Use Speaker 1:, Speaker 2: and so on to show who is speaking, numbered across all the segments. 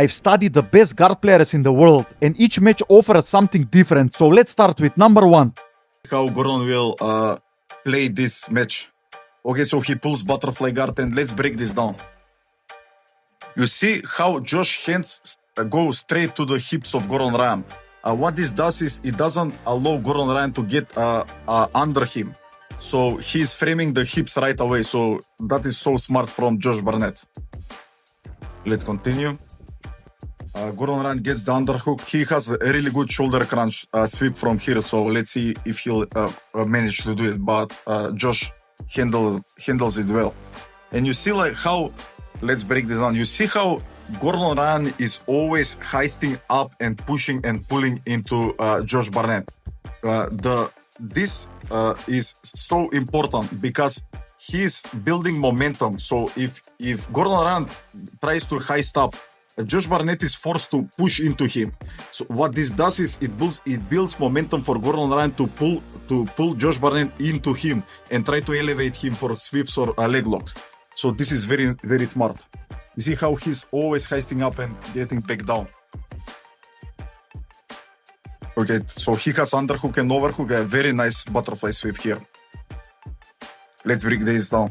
Speaker 1: I've studied the best guard players in the world, and each match offers something different. So let's start with number one.
Speaker 2: How Gordon will play this match. Okay, so he pulls butterfly guard, and let's break this down. You see how Josh's hands go straight to the hips of Gordon Ryan. What this does is it doesn't allow Gordon Ryan to get under him. So he's framing the hips right away. So that is so smart from Josh Barnett. Let's continue. Gordon Ryan gets the underhook. He has a really good shoulder crunch sweep from here. So let's see if he'll manage to do it. But Josh handles it well. And you see like how, let's break this down. You see how Gordon Ryan is always heisting up and pushing and pulling into Josh Barnett. This is so important because he's building momentum. So if Gordon Ryan tries to heist up, Josh Barnett is forced to push into him. So what this does is it builds momentum for Gordon Ryan to pull Josh Barnett into him and try to elevate him for sweeps or leg locks. So this is very, very smart. You see how he's always heisting up and getting back down. Okay, so he has underhook and overhook, a very nice butterfly sweep here. Let's break this down.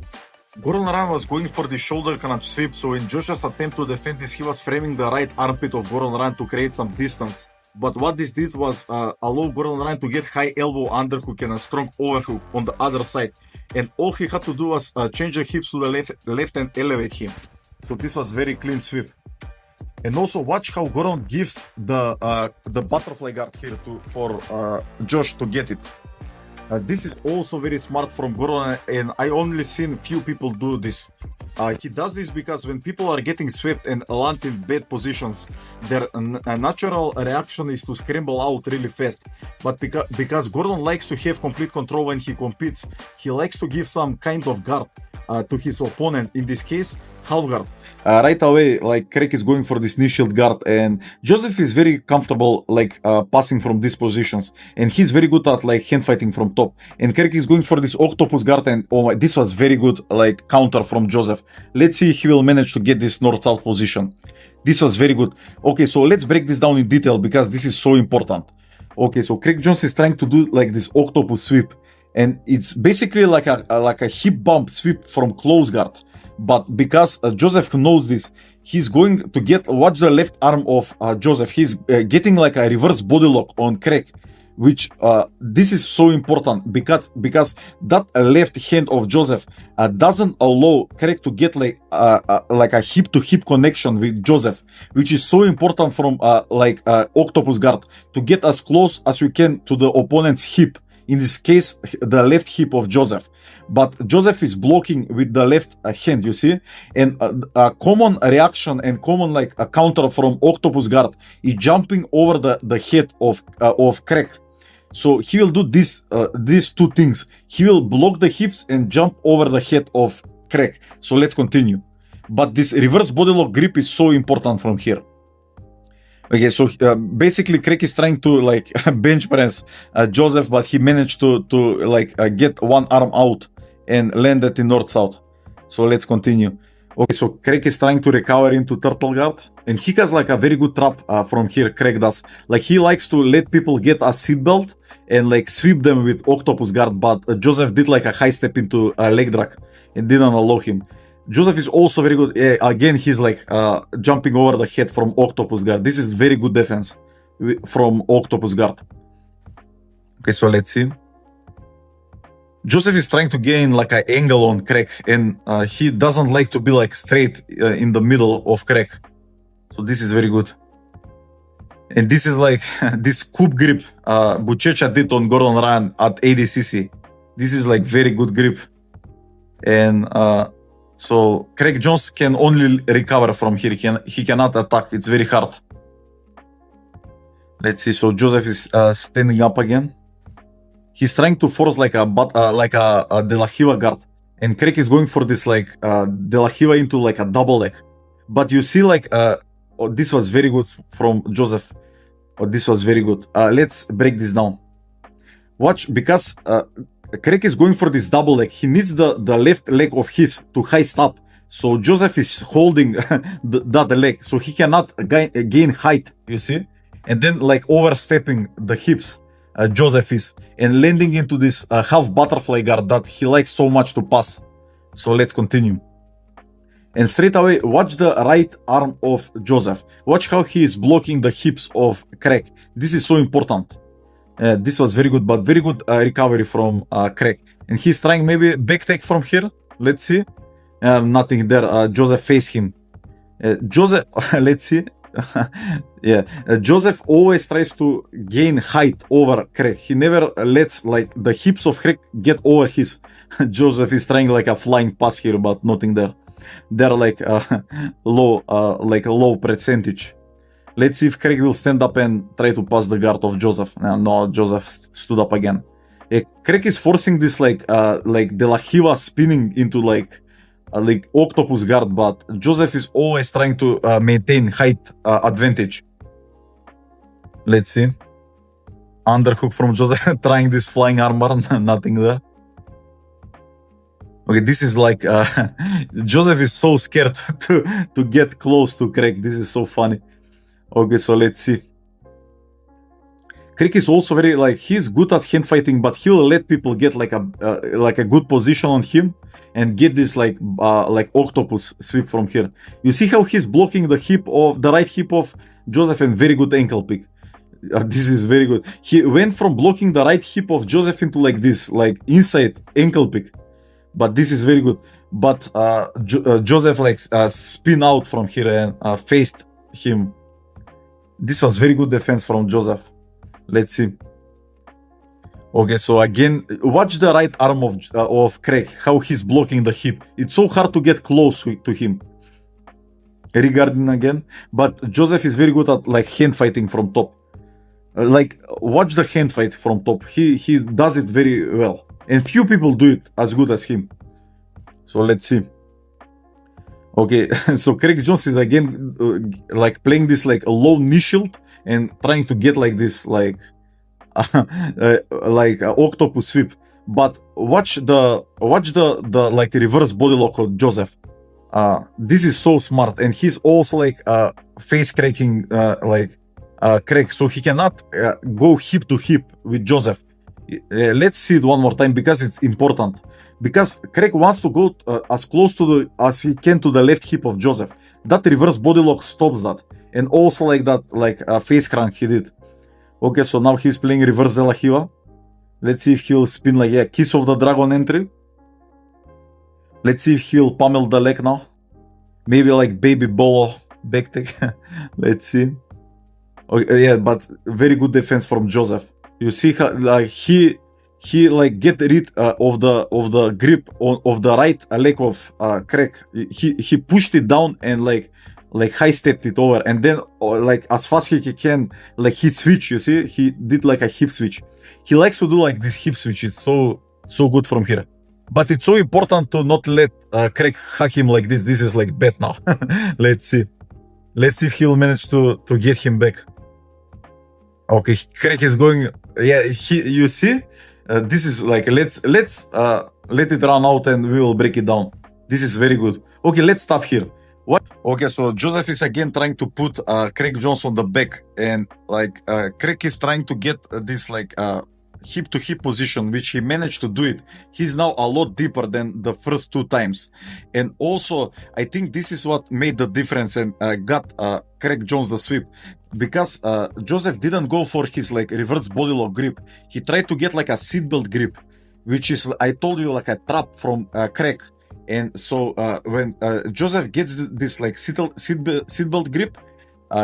Speaker 2: Gordon Ryan was going for the shoulder crunch sweep, so in Josh's attempt to defend this, he was framing the right armpit of Gordon Ryan to create some distance. But what this did was allow Gordon Ryan to get high elbow underhook and a strong overhook on the other side. And all he had to do was change the hips to the left and elevate him. So this was very clean sweep. And also watch how Gordon gives the butterfly guard here for Josh to get it. This is also very smart from Gordon, and I only seen few people do this. He does this because when people are getting swept and land in bad positions, their natural reaction is to scramble out really fast. But because Gordon likes to have complete control when he competes, he likes to give some kind of guard to his opponent, in this case, half guard. Right away, like Craig is going for this knee shield guard, and Jozef is very comfortable like passing from these positions, and he's very good at like hand fighting from top. And Craig is going for this octopus guard, and oh my, this was very good like counter from Jozef. Let's see if he will manage to get this north-south position. This was very good. Okay, so let's break this down in detail because this is so important. Okay, so Craig Jones is trying to do like this octopus sweep, and it's basically like a hip bump sweep from close guard. But because Jozef knows this, he's going to watch the left arm of Jozef. He's getting like a reverse body lock on Craig, which this is so important because that left hand of Jozef doesn't allow Craig to get like a hip to hip connection with Jozef, which is so important from octopus guard to get as close as you can to the opponent's hip. In this case, the left hip of Jozef. But Jozef is blocking with the left hand, you see? And a common reaction and common like a counter from octopus guard is jumping over the head of Craig. So he will do these two things. He will block the hips and jump over the head of Craig. So let's continue. But this reverse body lock grip is so important from here. Okay, so basically Craig is trying to like bench press Jozef, but he managed to get one arm out and land it in north-south. So let's continue. Okay, so Craig is trying to recover into turtle guard, and he has like a very good trap from here. Craig does, like, he likes to let people get a seatbelt and like sweep them with octopus guard, but Jozef did like a high step into a leg drag and didn't allow him. Jozef is also very good. Again, he's like jumping over the head from octopus guard. This is very good defense from octopus guard. Okay, so let's see. Jozef is trying to gain like an angle on Craig, and he doesn't like to be like straight in the middle of Craig. So this is very good. And this is like this coup grip Buchecha did on Gordon Ryan at ADCC. This is like very good grip. And so Craig Jones can only recover from here. He cannot attack. It's very hard. Let's see. So Jozef is standing up again. He's trying to force like a De La Riva guard, and Craig is going for this like De La Riva into like a double leg. But you see like this was very good from Jozef. This was very good. Let's break this down. Watch, because Craig is going for this double leg. He needs the left leg of his to heist up
Speaker 1: So Jozef is holding that leg, so he cannot gain height, you see? And then like overstepping the hips, Jozef is, and landing into this half butterfly guard that he likes so much to pass. So let's continue. And straight away, watch the right arm of Jozef. Watch how he is blocking the hips of Craig. This is so important. This was very good, but very good recovery from Craig. And he's trying maybe back take from here. Let's see. Nothing there. Jozef face him. Jozef, let's see. Yeah, Jozef always tries to gain height over Craig. He never lets like the hips of Craig get over his. Jozef is trying like a flying pass here, but nothing there. They're like low percentage. Let's see if Craig will stand up and try to pass the guard of Jozef. No, Jozef stood up again. Craig is forcing this like De La Hiva spinning into like octopus guard, but Jozef is always trying to maintain height advantage. Let's see. Underhook from Jozef, trying this flying armbar, nothing there. Okay, this is like Jozef is so scared to get close to Craig. This is so funny. Okay, so let's see. Craig is also very like he's good at hand fighting, but he will let people get like a good position on him and get this like octopus sweep from here. You see how he's blocking the right hip of Jozef, and very good ankle pick. This is very good. He went from blocking the right hip of Jozef into like this like inside ankle pick, but this is very good. But Jozef like spin out from here and faced him. This was very good defense from Jozef. Let's see. Okay, so again, watch the right arm of Craig, how he's blocking the hip. It's so hard to get close to him. Regarding again, but Jozef is very good at like hand fighting from top. Like watch the hand fight from top. He does it very well, and few people do it as good as him. So let's see. Okay, so Craig Jones is again like playing this like a low knee shield and trying to get like this like octopus sweep. But watch the like reverse body lock of Jozef. This is so smart, and he's also like face cracking Craig, so he cannot go hip to hip with Jozef. Let's see it one more time because it's important. Because Craig wants to go as close to as he can to the left hip of Jozef. That reverse body lock stops that, and also like that face crank he did. Okay, so now he's playing reverse De La Hiva. Let's see if he'll spin like Kiss of the Dragon entry. Let's see if he'll pummel the leg now. Maybe like baby bolo back take. Let's see. Okay, yeah, but very good defense from Jozef. You see how like he like get rid of the grip of the right leg of Craig. He pushed it down and like high stepped it over, and then like as fast as he can, like he switch. You see, he did like a hip switch. He likes to do like this hip switch. It's so good from here. But it's so important to not let Craig hack him like this. This is like bad now. Let's see if he'll manage to get him back. Okay, Craig is going. Yeah, you see, this is like let's let it run out and we will break it down. This is very good. Okay, let's stop here. What? Okay, so Jozef is again trying to put Craig Jones on the back, and like Craig is trying to get this like hip to hip position, which he managed to do it. He's now a lot deeper than the first two times, and also I think this is what made the difference and got Craig Jones the sweep, because Jozef didn't go for his like reverse body lock grip. He tried to get like a seatbelt grip, which is, I told you, like a trap from Craig. And so when Jozef gets this like seatbelt grip,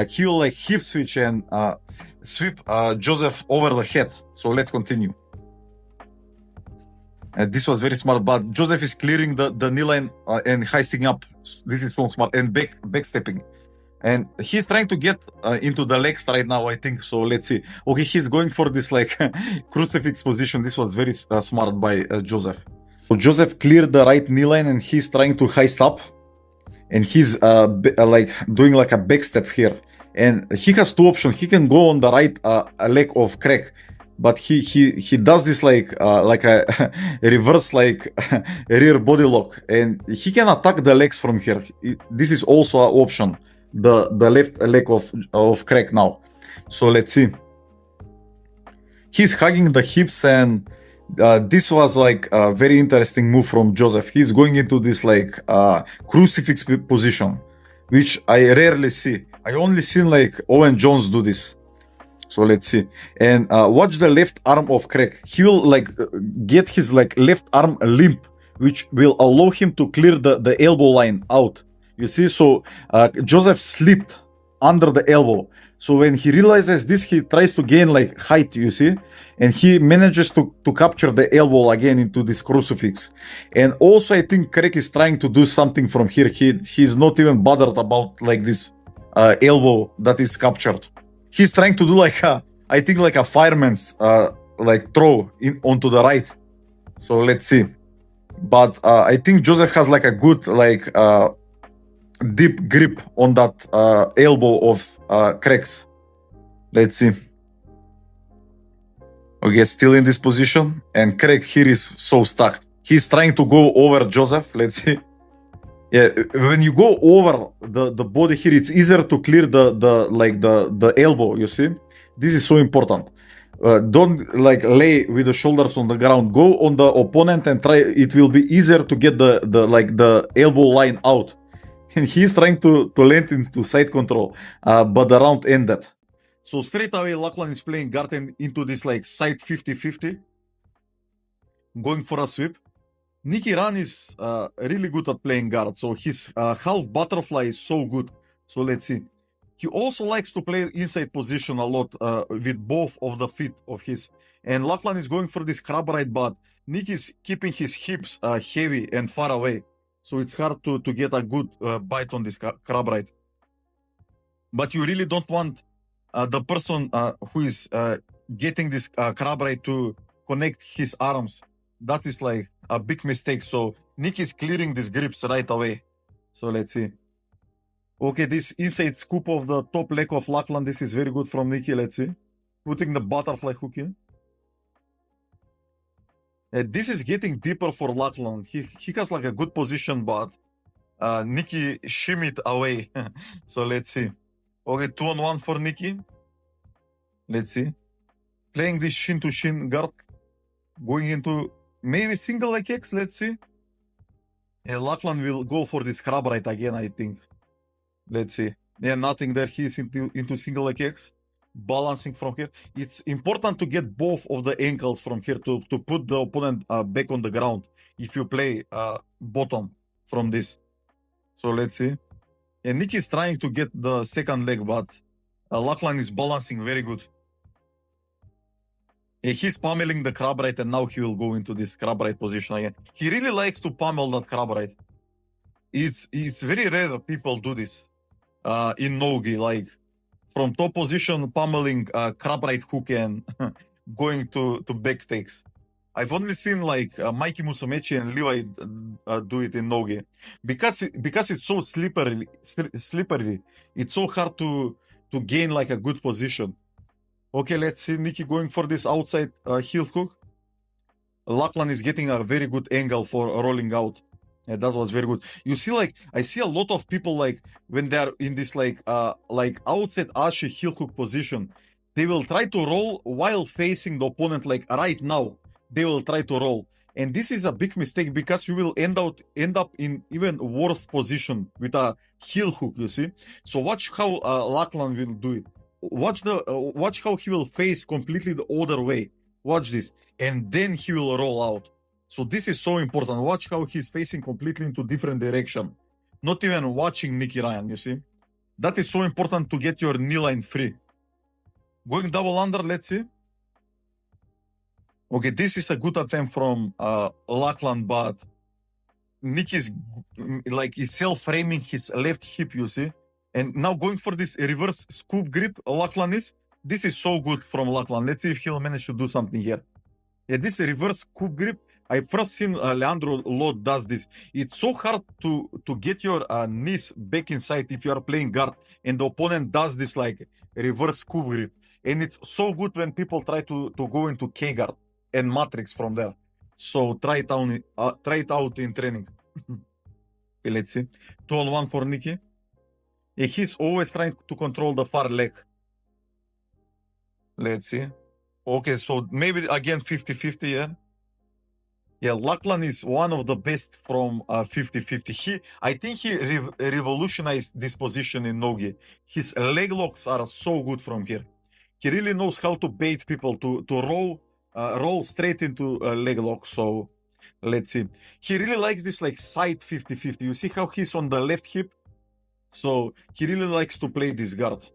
Speaker 1: he will like hip switch and sweep Jozef over the head. So let's continue. This was very smart, but Jozef is clearing the knee line and heisting up. This is so smart, and back stepping. And he's trying to get into the legs right now, I think. So let's see. Okay, he's going for this like crucifix position. This was very smart by Jozef. So Jozef cleared the right knee line and he's trying to heist up. And he's like doing like a back step here. And he has two options. He can go on the right leg of Craig but he does this like a reverse like rear body lock, and he can attack the legs from here. This is also an option, the left leg of Craig now. So let's see. He's hugging the hips, and this was like a very interesting move from Jozef. He's going into this like crucifix position, which I rarely see. I only seen like Owen Jones do this. So let's see. And watch the left arm of Craig. He will like get his like left arm limp, which will allow him to clear the elbow line out. You see, so Jozef slipped under the elbow. So when he realizes this, he tries to gain like height, you see, and he manages to capture the elbow again into this crucifix. And also I think Craig is trying to do something from here. He's not even bothered about like this elbow that is captured. He's trying to do like I think like a fireman's like throw onto the right. So let's see. But I think Jozef has like a good like deep grip on that elbow of Craig's. Let's see. Okay, still in this position, and Craig here is so stuck. He's trying to go over Jozef. Let's see. Yeah, when you go over the body here, it's easier to clear the elbow. You see, this is so important. Don't like lay with the shoulders on the ground. Go on the opponent and try. It will be easier to get the elbow line out. And he's trying to land into side control, but the round ended. So straight away, Lachlan is playing guard into this like side 50-50, going for a sweep. Nicky Run is really good at playing guard, so his half butterfly is so good. So let's see. He also likes to play inside position a lot with both of the feet of his. And Lachlan is going for this crab ride, but Nicky is keeping his hips heavy and far away. So it's hard to get a good bite on this crab ride. But you really don't want the person who is getting this crab ride to connect his arms. That is like a big mistake. So Nicky is clearing these grips right away. So let's see. Okay, this inside scoop of the top leg of Lachlan, this is very good from Nicky. Let's see. Putting the butterfly hook in. This is getting deeper for Lachlan. He has like a good position, but Nicky shimmied away. So let's see. Okay, 2-on-1 for Nicky. Let's see. Playing this shin to shin guard. Going into maybe single leg kicks. Let's see. Lachlan will go for this crab right again, I think. Let's see. Yeah, nothing there. He's into single leg kicks. Balancing from here. It's important to get both of the ankles from here to put the opponent back on the ground if you play bottom from this. So let's see. And Nicky is trying to get the second leg, but Lachlan is balancing very good. He's pummeling the crab right, and now he will go into this crab right position again. He really likes to pummel that crab right. It's very rare people do this in no-gi, like from top position pummeling crab right hook and going to back stakes. I've only seen like Mikey Musumeci and Levi do it in no-gi. Because it's so slippery, it's so hard to gain like a good position. Okay, let's see Nicky going for this outside heel hook. Lachlan is getting a very good angle for rolling out. Yeah, that was very good. You see, like, I see a lot of people, like, when they're in this, like outside Ashi heel hook position, they will try to roll while facing the opponent, like, right now. They will try to roll. And this is a big mistake because you will end up in even worse position with a heel hook, you see? So watch how Lachlan will do it. Watch how he will face completely the other way. Watch this. And then he will roll out. So this is so important. Watch how he's facing completely into different direction. Not even watching Nicky Ryan, you see? That is so important to get your knee line free. Going double under, let's see. Okay, this is a good attempt from Lachlan, but Nicky's like is self-framing his left hip, you see? And now going for this reverse scoop grip, Lachlan is. This is so good from Lachlan. Let's see if he'll manage to do something here. Yeah, this reverse scoop grip, I first seen Leandro Lod does this. It's so hard to get your knees back inside if you are playing guard and the opponent does this like reverse scoop grip.
Speaker 2: And it's so good when people try to go into K-guard and matrix from there. So try it out in training. Okay, let's see. 2-on-1 for Nicky. And he's always trying to control the far leg. Let's see. Okay, so maybe again 50-50, yeah? Yeah, Lachlan is one of the best from 50-50. I think he revolutionized this position in Nogi. His leg locks are so good from here. He really knows how to bait people to roll straight into a leg lock. So let's see. He really likes this like side 50-50. You see how he's on the left hip? So he really likes to play this guard.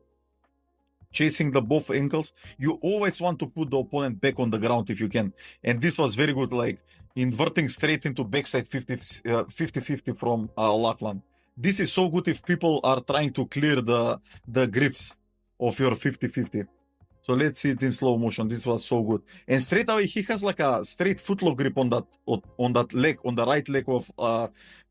Speaker 2: Chasing the both ankles. You always want to put the opponent back on the ground if you can. And this was very good, like inverting straight into backside 50-50 from Lachlan. This is so good if people are trying to clear the grips of your 50-50. So let's see it in slow motion. This was so good. And straight away, he has like a straight footlock grip on that leg, on the right leg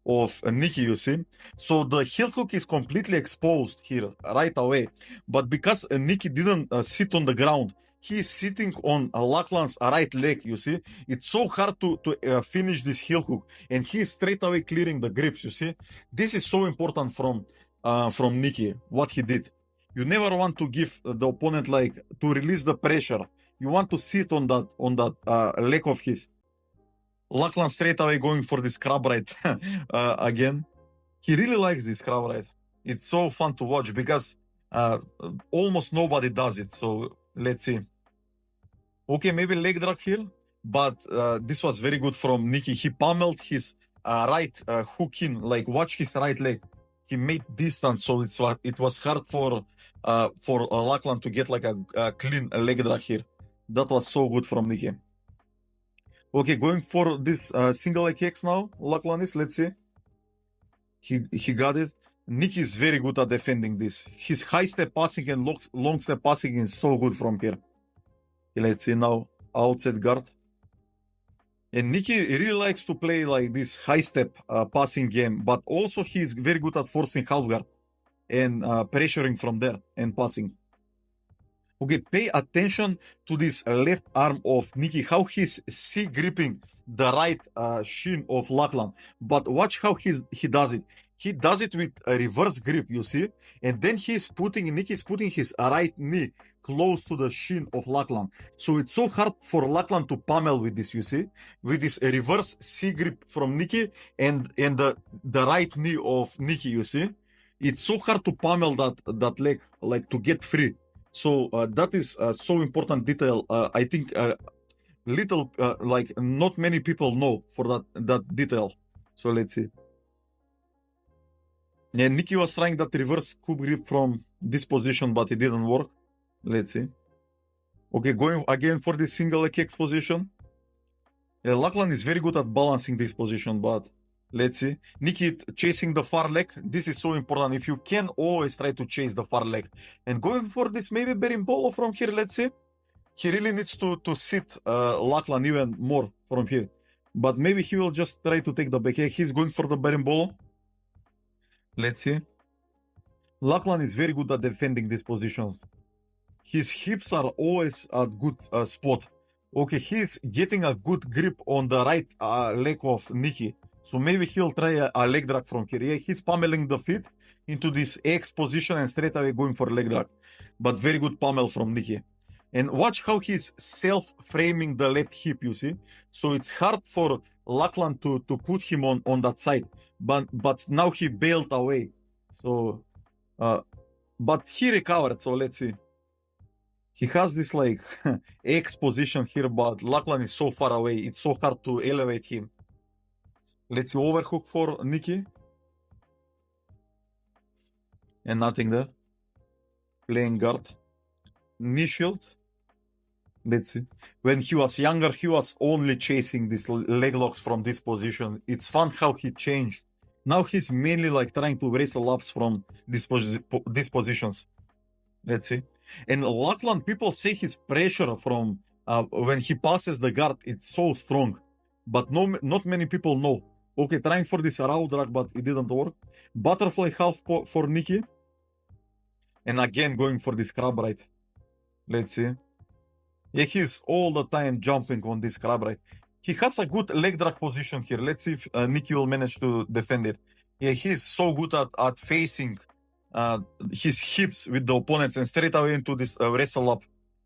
Speaker 2: of Nicky, you see. So the heel hook is completely exposed here right away. But because Nicky didn't sit on the ground, he is sitting on Lachlan's right leg, you see. It's so hard to finish this heel hook. And he is straight away clearing the grips, you see. This is so important from Nicky, what he did. You never want to give the opponent like to release the pressure. You want to sit on that leg of his. Lachlan straight away going for this crab right again. He really likes this crab right. It's so fun to watch because almost nobody does it. So let's see. Okay, maybe leg drag here, but this was very good from Nicky. He pummeled his right hook in, like watch his right leg. He made distance, so it was hard for Lachlan to get like a clean leg drag here. That was so good from Nicky. Okay, going for this single leg kicks now. Lachlan is, let's see. He got it. Nicky is very good at defending this. His high step passing and long step passing is so good from here. Okay, let's see now outside guard. And Nicky really likes to play like this high step passing game, but also he's very good at forcing half guard and pressuring from there and passing. Okay, pay attention to this left arm of Nicky, how he's gripping the right shin of Lachlan. But watch how he does it. He does it with a reverse grip, you see? And then Nicky's putting his right knee close to the shin of Lachlan. So it's so hard for Lachlan to pummel with this, you see? With this reverse C grip from Nicky and the right knee of Nicky, you see? It's so hard to pummel that leg, like to get free. So that is so important detail. I think like not many people know for that detail. So let's see. Yeah, Nicky was trying that reverse coup grip from this position, but it didn't work. Let's see. Okay, going again for this single leg kicks position. Yeah, Lachlan is very good at balancing this position, but let's see. Nicky chasing the far leg. This is so important. If you can, always try to chase the far leg. And going for this maybe berimbolo from here, let's see. He really needs to sit Lachlan even more from here. But maybe he will just try to take the back. Yeah, he's going for the berimbolo. Let's see. Lachlan is very good at defending these positions. His hips are always at good spot. Okay, he's getting a good grip on the right leg of Nicky. So maybe he'll try a leg drag from here. Yeah, he's pummeling the feet into this X position and straight away going for leg drag. But very good pummel from Nicky. And watch how he's self-framing the left hip, you see? So it's hard for Lachlan to put him on that side. But now he bailed away. So, but he recovered, so let's see. He has this like X position here, but Lachlan is so far away. It's so hard to elevate him. Let's see, overhook for Nicky. And nothing there. Playing guard. Knee shield. Let's see. When he was younger, he was only chasing these leg locks from this position. It's fun how he changed. Now he's mainly like trying to wrestle ups from these positions. Let's see. And Lachlan, people say his pressure from when he passes the guard, it's so strong. But not many people know. Okay, trying for this raw drag, but it didn't work. Butterfly half for Nicky. And again, going for this crab right.
Speaker 1: Let's see. Yeah, he's all the time jumping on this crab right. He has a good leg drag position here. Let's see if Nicky will manage to defend it. Yeah, he's so good at facing his hips with the opponents and straight away into this wrestle up.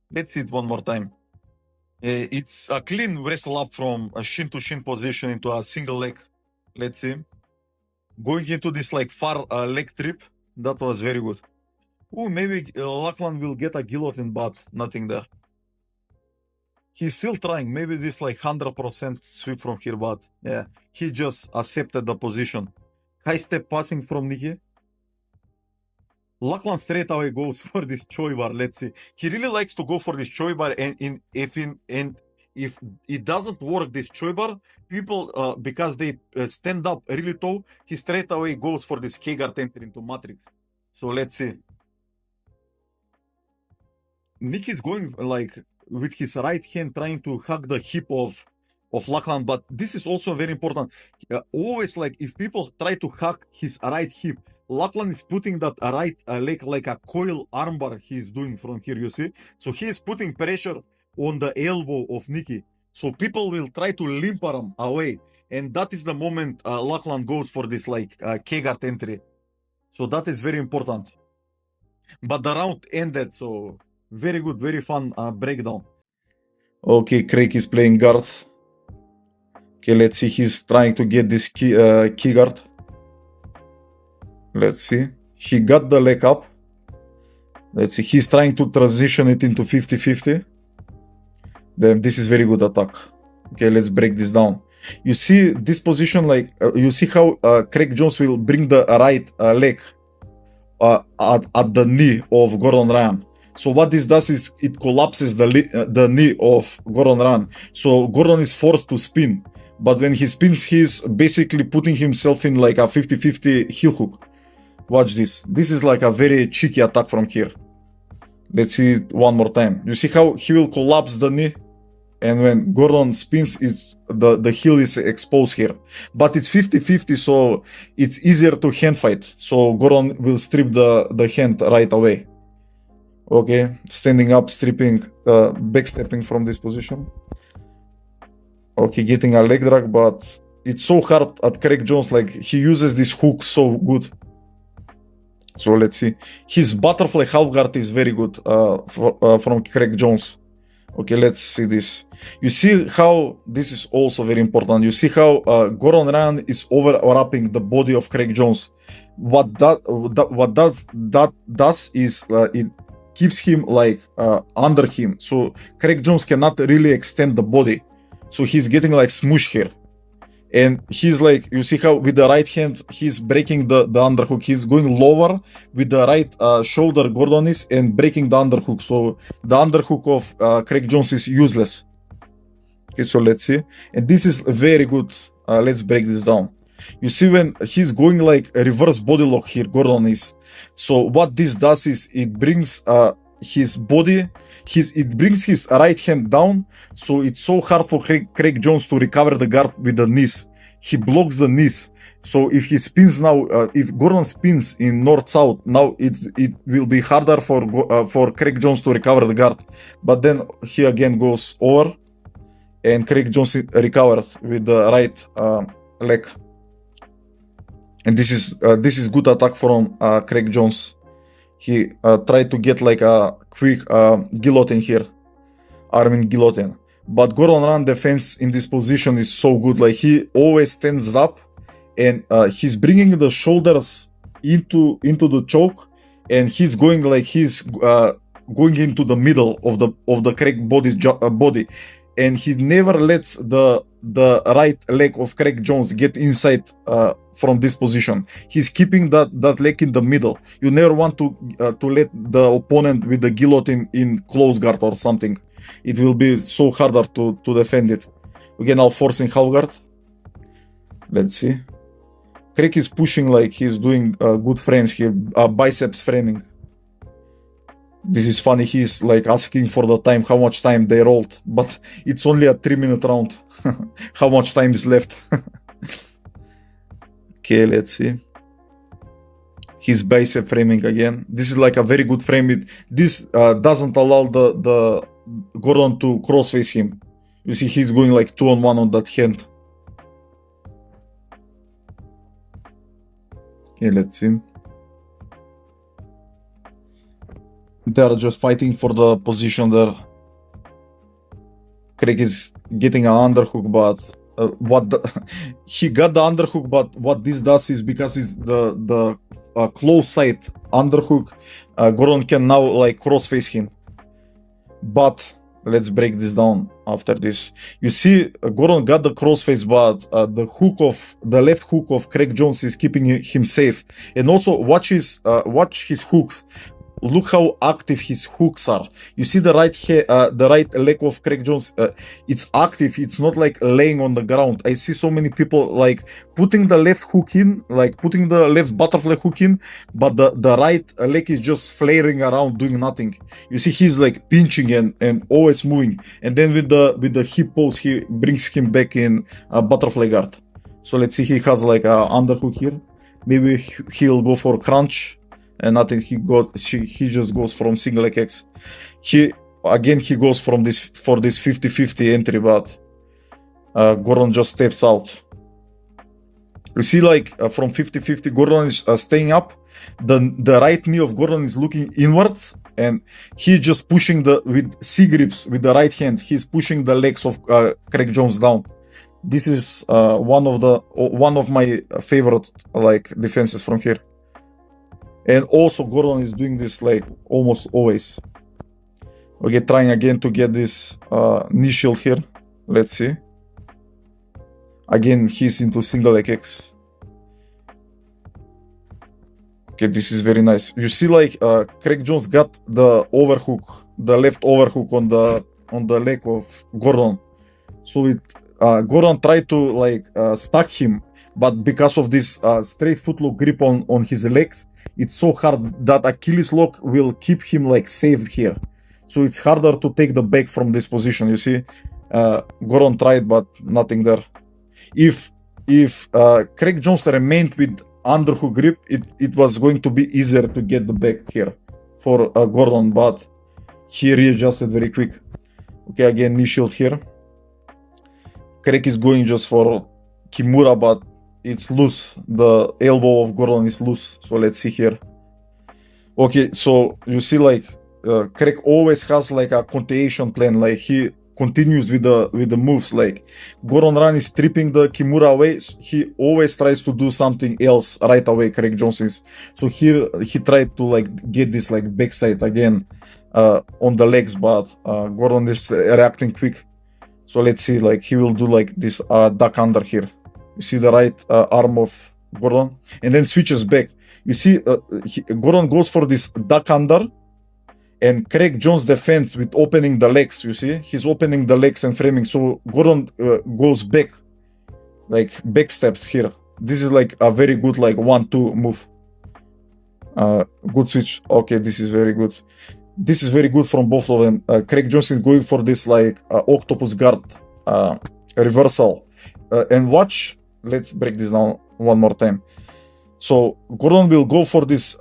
Speaker 1: Let's see it one more time. It's a clean wrestle up from a shin to shin position into a single leg. Let's see. Going into this like far leg trip. That was very good. Oh, maybe Lachlan will get a guillotine, but nothing there. He's still trying. Maybe this like 100% sweep from here, but yeah, he just accepted the position. High step passing from Nicky. Lachlan straight away goes for this choi bar. Let's see. He really likes to go for this choi bar, and if it doesn't work, this choi bar, people because they stand up really tall, he straight away goes for this K-guard entry into Matrix. So let's see. Nicky's going like with his right hand trying to hug the hip of Lachlan, but this is also very important. Always like if people try to hug his right hip, Lachlan is putting that right leg like a coil armbar he's doing from here, you see? So he is putting pressure on the elbow of Nicky. So people will try to limp him away. And that is the moment Lachlan goes for this like K-guard entry. So that is very important. But the round ended, so very good, very fun breakdown. Okay, Craig is playing guard. Okay, let's see. He's trying to get this key guard. Let's see. He got the leg up. Let's see. He's trying to transition it into 50-50. Then this is very good attack. Okay, let's break this down. You see this position, like you see how Craig Jones will bring the right leg at the knee of Gordon Ryan. So what this does is it collapses the knee of Gordon Ryan. So Gordon is forced to spin. But when he spins, he's basically putting himself in like a 50-50 heel hook. Watch this. This is like a very cheeky attack from here. Let's see it one more time. You see how he will collapse the knee? And when Gordon spins, the heel is exposed here. But it's 50-50, so it's easier to hand fight. So Gordon will strip the hand right away. Okay, standing up, stripping, backstepping from this position. Okay, getting a leg drag, but it's so hard at Craig Jones, like he uses this hook so good. So let's see. His butterfly half guard is very good from Craig Jones. Okay, let's see this. You see how this is also very important. You see how Gordon Ryan is overwrapping the body of Craig Jones. What that does is it keeps him like under him. So Craig Jones cannot really extend the body. So he's getting like smush here. And he's like, you see how with the right hand, he's breaking the underhook. He's going lower with the right shoulder, Gordon is, and breaking the underhook. So the underhook of Craig Jones is useless. Okay, so let's see. And this is very good. Let's break this down. You see when he's going like a reverse body lock here, Gordon is. So what this does is it brings his body, it brings his right hand down, so it's so hard for Craig Jones to recover the guard with the knees. He blocks the knees. So if he spins now, if Gordon spins in north-south, now it will be harder for Craig Jones to recover the guard. But then he again goes over, and Craig Jones recovered with the right leg. And this is good attack from Craig Jones. He tried to get like a quick guillotine here, arming guillotine. But Gordon Ryan defense in this position is so good. Like he always stands up, and he's bringing the shoulders into the choke, and he's going like he's going into the middle of the Craig body, and he never lets the right leg of Craig Jones get inside from this position. He's keeping that leg in the middle. You never want to let the opponent with the guillotine in close guard or something. It will be so harder to defend it. Again, now forcing half guard. Let's see. Craig is pushing like he's doing good frames here, biceps framing. This is funny, he's like asking for the time, how much time they rolled, but it's only a 3-minute round. How much time is left? Okay, let's see. his bicep framing again. This is like a very good frame. This doesn't allow the Gordon to crossface him. You see, he's going like 2-on-1 on that hand. Okay, let's see. They are just fighting for the position there. Craig is getting an underhook, but he got the underhook, but what this does is, because it's the close side underhook, Gordon can now like crossface him. But let's break this down after this. You see, Gordon got the crossface, but the left hook of Craig Jones is keeping him safe. And also watch his hooks. Look how active his hooks are. You see the right leg of Craig Jones. It's active. It's not like laying on the ground. I see so many people like putting the left hook in, like putting the left butterfly hook in, but the right leg is just flaring around doing nothing. You see he's like pinching and always moving. And then with the hip pose, he brings him back in a butterfly guard. So let's see, he has like a underhook here. Maybe he'll go for crunch. And nothing, he just goes from single leg X. He goes for this 50-50 entry, but Gordon just steps out. You see, like from 50-50, Gordon is staying up. The right knee of Gordon is looking inwards, and he's just pushing with C grips with the right hand. He's pushing the legs of Craig Jones down. This is one of my favorite like defenses from here. And also Gordon is doing this like almost always. Okay, trying again to get this knee shield here. Let's see. Again, he's into single leg X. Okay, this is very nice. You see, like Craig Jones got the overhook, the left overhook on the leg of Gordon. So Gordon tried to like stack him, but because of this straight footlock grip on his legs, it's so hard that Achilles lock will keep him like safe here. So it's harder to take the back from this position. You see, Gordon tried, but nothing there. If Craig Jones remained with underhook grip, it was going to be easier to get the back here for Gordon, but he readjusted very quick. Okay, again, knee shield here. Craig is going just for Kimura, but it's loose. The elbow of Gordon is loose. So let's see here. Okay, so you see, like Craig always has like a continuation plan. Like he continues with the moves. Like Gordon Run is stripping the Kimura away. He always tries to do something else right away. Craig Jones is. So here he tried to like get this like backside again on the legs, but Gordon is reacting quick. So let's see, like he will do like this duck under here. You see the right arm of Gordon, and then switches back. You see Gordon goes for this duck under, and Craig Jones defends with opening the legs. You see, he's opening the legs and framing. So Gordon goes back, like back steps here. This is like a very good like 1-2 move. Good switch. Okay, this is very good. This is very good from both of them. Craig Jones is going for this like octopus guard reversal. And watch, let's break this down one more time. So Gordon will go for this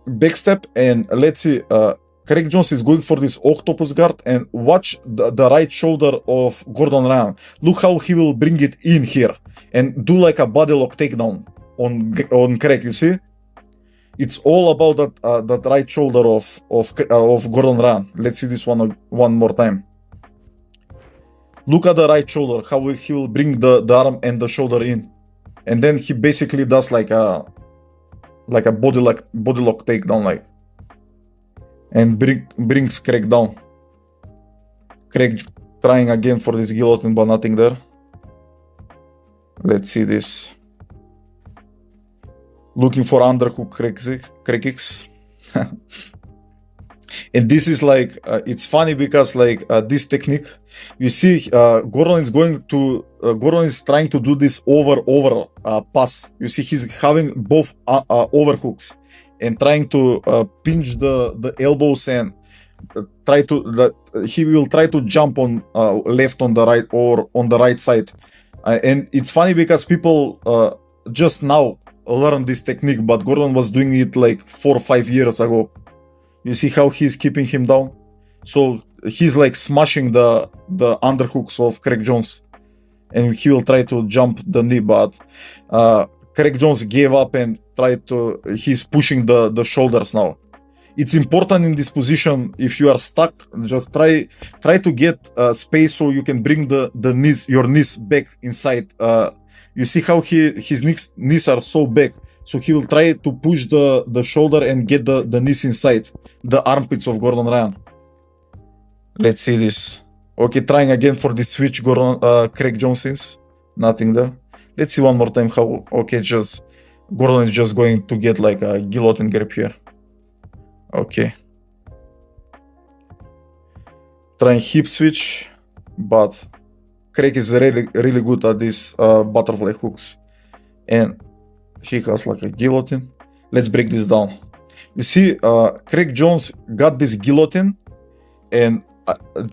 Speaker 1: back step, and let's see, Craig Jones is going for this octopus guard, and watch the right shoulder of Gordon Ryan. Look how he will bring it in here and do like a body lock takedown on Craig. You see, it's all about that right shoulder of Gordon Ryan. Let's see this one more time. Look at the right shoulder, how he will bring the arm and the shoulder in. And then he basically does like a body lock takedown, like, and brings Craig down. Craig trying again for this guillotine, but nothing there. Let's see this. Looking for underhook Craig kicks. And this is like, it's funny because like this technique, you see Gordon is trying to do this over pass. You see he's having both overhooks and trying to pinch the elbows, and he will try to jump on left on the right or on the right side. And it's funny because people just now learn this technique, but Gordon was doing it like 4 or 5 years ago. You see how he's keeping him down? So he's like smashing the underhooks of Craig Jones, and he will try to jump the knee, but Craig Jones gave up and he's pushing the shoulders now. It's important in this position, if you are stuck, just try to get space so you can bring your knees back inside. You see how his knees are so back, so he will try to push the shoulder and get the knees inside the armpits of Gordon Ryan. Let's see this. Okay, trying again for the switch. Craig Jones is nothing there. Let's see one more time how. Okay, just Gordon is just going to get like a guillotine grip here. Okay. Trying hip switch, but Craig is really good at these butterfly hooks, and he has like a guillotine. Let's break this down. You see, Craig Jones got this guillotine, and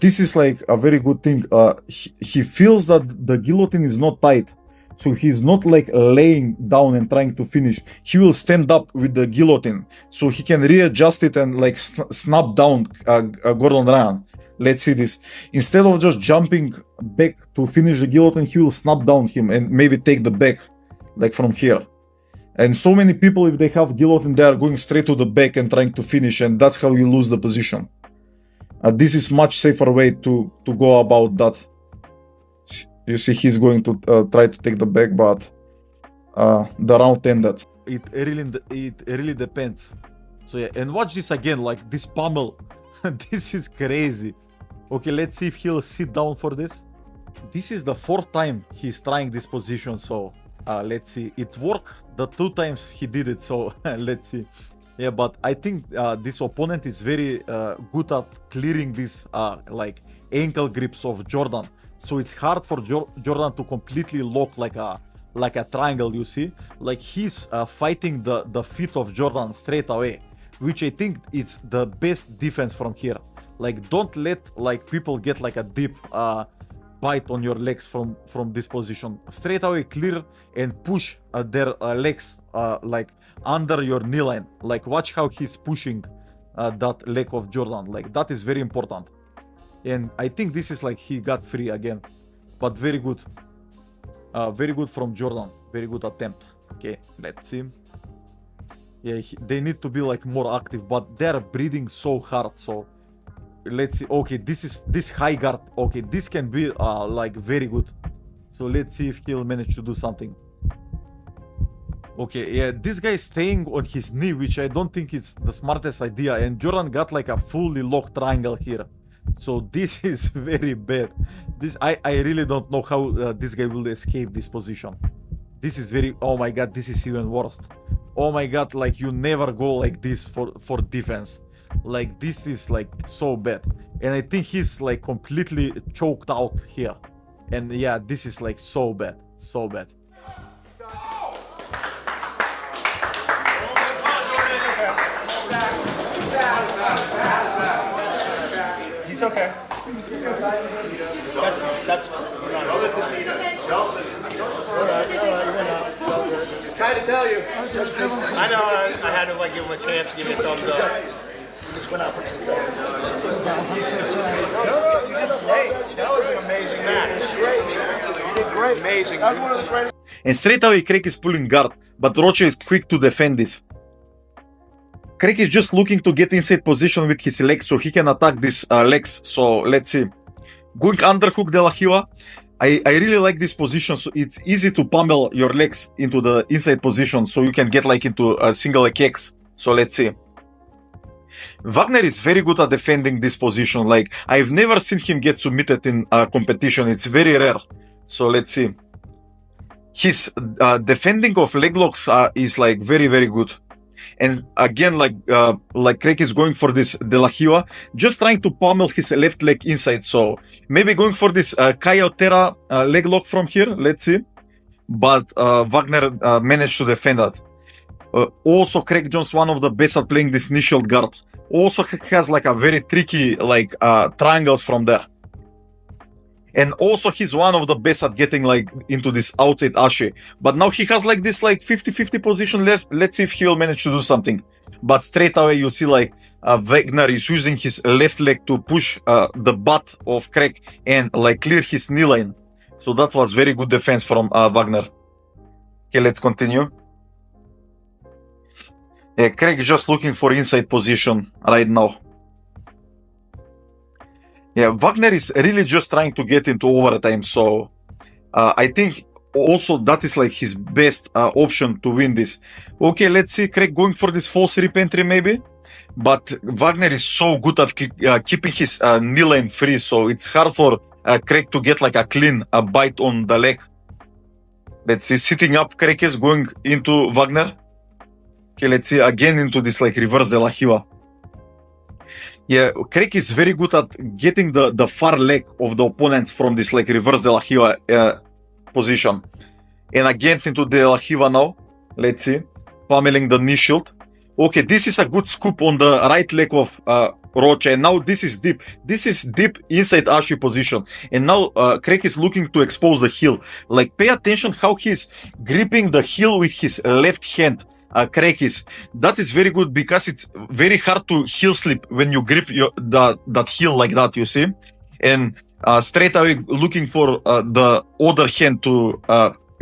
Speaker 1: this is like a very good thing. He feels that the guillotine is not tight, so he's not like laying down and trying to finish. He will stand up with the guillotine, so he can readjust it and like snap down Gordon Ryan. Let's see this. Instead of just jumping back to finish the guillotine, he will snap down him and maybe take the back, like from here. And so many people, if they have guillotine, they are going straight to the back and trying to finish, and that's how you lose the position. This is much safer way to go about that. You see, he's going to try to take the back, but the round ended.
Speaker 3: It really depends. So yeah, and watch this again, like this pummel. This is crazy. Okay, let's see if he'll sit down for this. This is the 4th time he's trying this position, so let's see. It worked the 2 times he did it, so let's see. Yeah, but I think this opponent is very good at clearing these like ankle grips of Jordan. So it's hard for Jordan to completely lock like a triangle, you see? Like he's fighting the feet of Jordan straight away, which I think it's the best defense from here. Like don't let like people get like a deep bite on your legs from this position. Straight away clear and push their legs like under your knee line. Like watch how he's pushing that leg of Jordan. Like that is very important. And I think this is like he got free again, but very good from Jordan. Very good attempt. Okay, let's see. Yeah, they need to be like more active, but they're breathing so hard. So let's see. Okay, this high guard. Okay, this can be like very good. So let's see if he'll manage to do something. Okay, yeah, this guy is staying on his knee, which I don't think it's the smartest idea. And Jordan got like a fully locked triangle here. So this is very bad. I really don't know how this guy will escape this position. This is very, oh my god, this is even worse. Oh my god, like you never go like this for defense. Like this is like so bad. And I think he's like completely choked out here. And yeah, this is like so bad, so bad.
Speaker 4: He's okay. That's
Speaker 5: Trying to tell you.
Speaker 4: I know. I had to like give him a chance to give me a thumbs up. Just went out for 2 seconds. That was an amazing match. You did great. Amazing. That was one of the greatest.
Speaker 1: And straight away Craig is pulling guard, but Rocha is quick to defend this. Craig is just looking to get inside position with his legs so he can attack these legs. So let's see. Going underhook de la Hiva. I really like this position. So it's easy to pummel your legs into the inside position so you can get like into a single leg kicks. So let's see. Vagner is very good at defending this position. Like I've never seen him get submitted in a competition. It's very rare. So let's see. His defending of leg locks is like very, very good. And again, like Craig is going for this de la Hiva, just trying to pummel his left leg inside. So maybe going for this Kayotera leg lock from here. Let's see. But Vagner managed to defend that. Also, Craig Jones, one of the best at playing this knee shield guard. Also has like a very tricky like triangles from there.
Speaker 2: And also he's one of the best at getting like into this outside Ashe. But now he has like this like 50-50 position left. Let's see if he'll manage to do something. But straight away you see like Vagner is using his left leg to push the butt of Craig and like clear his knee line. So that was very good defense from Vagner. Okay, let's continue. Yeah, Craig is just looking for inside position right now. Yeah, Vagner is really just trying to get into overtime. So I think also that is like his best option to win this. Okay, let's see Craig going for this false rip entry maybe. But Vagner is so good at keeping his knee line free. So it's hard for Craig to get like a clean bite on the leg. Let's see, sitting up, Craig is going into Vagner. Okay, let's see again into this like reverse de la Hiva. Yeah, Craig is very good at getting the far leg of the opponents from this like reverse de la Hiva position. And again into de la Hiva now. Let's see, pummeling the knee shield. Okay, this is a good scoop on the right leg of Rocha, and now this is deep. This is deep inside Ashe position. And now Craig is looking to expose the heel. Like, pay attention how he's gripping the heel with his left hand. Craig is. That is very good because it's very hard to heel slip when you grip that heel like that, you see? And straight away looking for the other hand to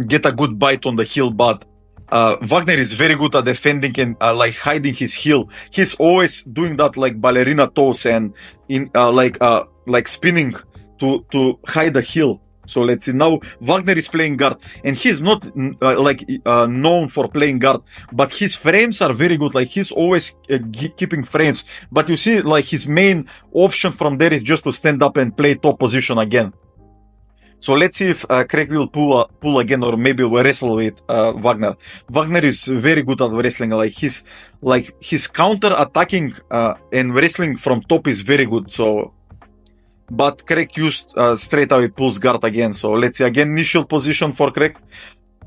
Speaker 2: get a good bite on the heel, but Vagner is very good at defending and like hiding his heel. He's always doing that like ballerina toes and in like spinning to hide the heel. So let's see, now Vagner is playing guard, and he's not known for playing guard, but his frames are very good. Like, he's always keeping frames, but you see, like, his main option from there is just to stand up and play top position again. So let's see if Craig will pull again, or maybe will wrestle with Vagner. Vagner is very good at wrestling. Like his counter attacking and wrestling from top is very good. So, but Craig used straight away pulls guard again. So let's see again, initial position for Craig.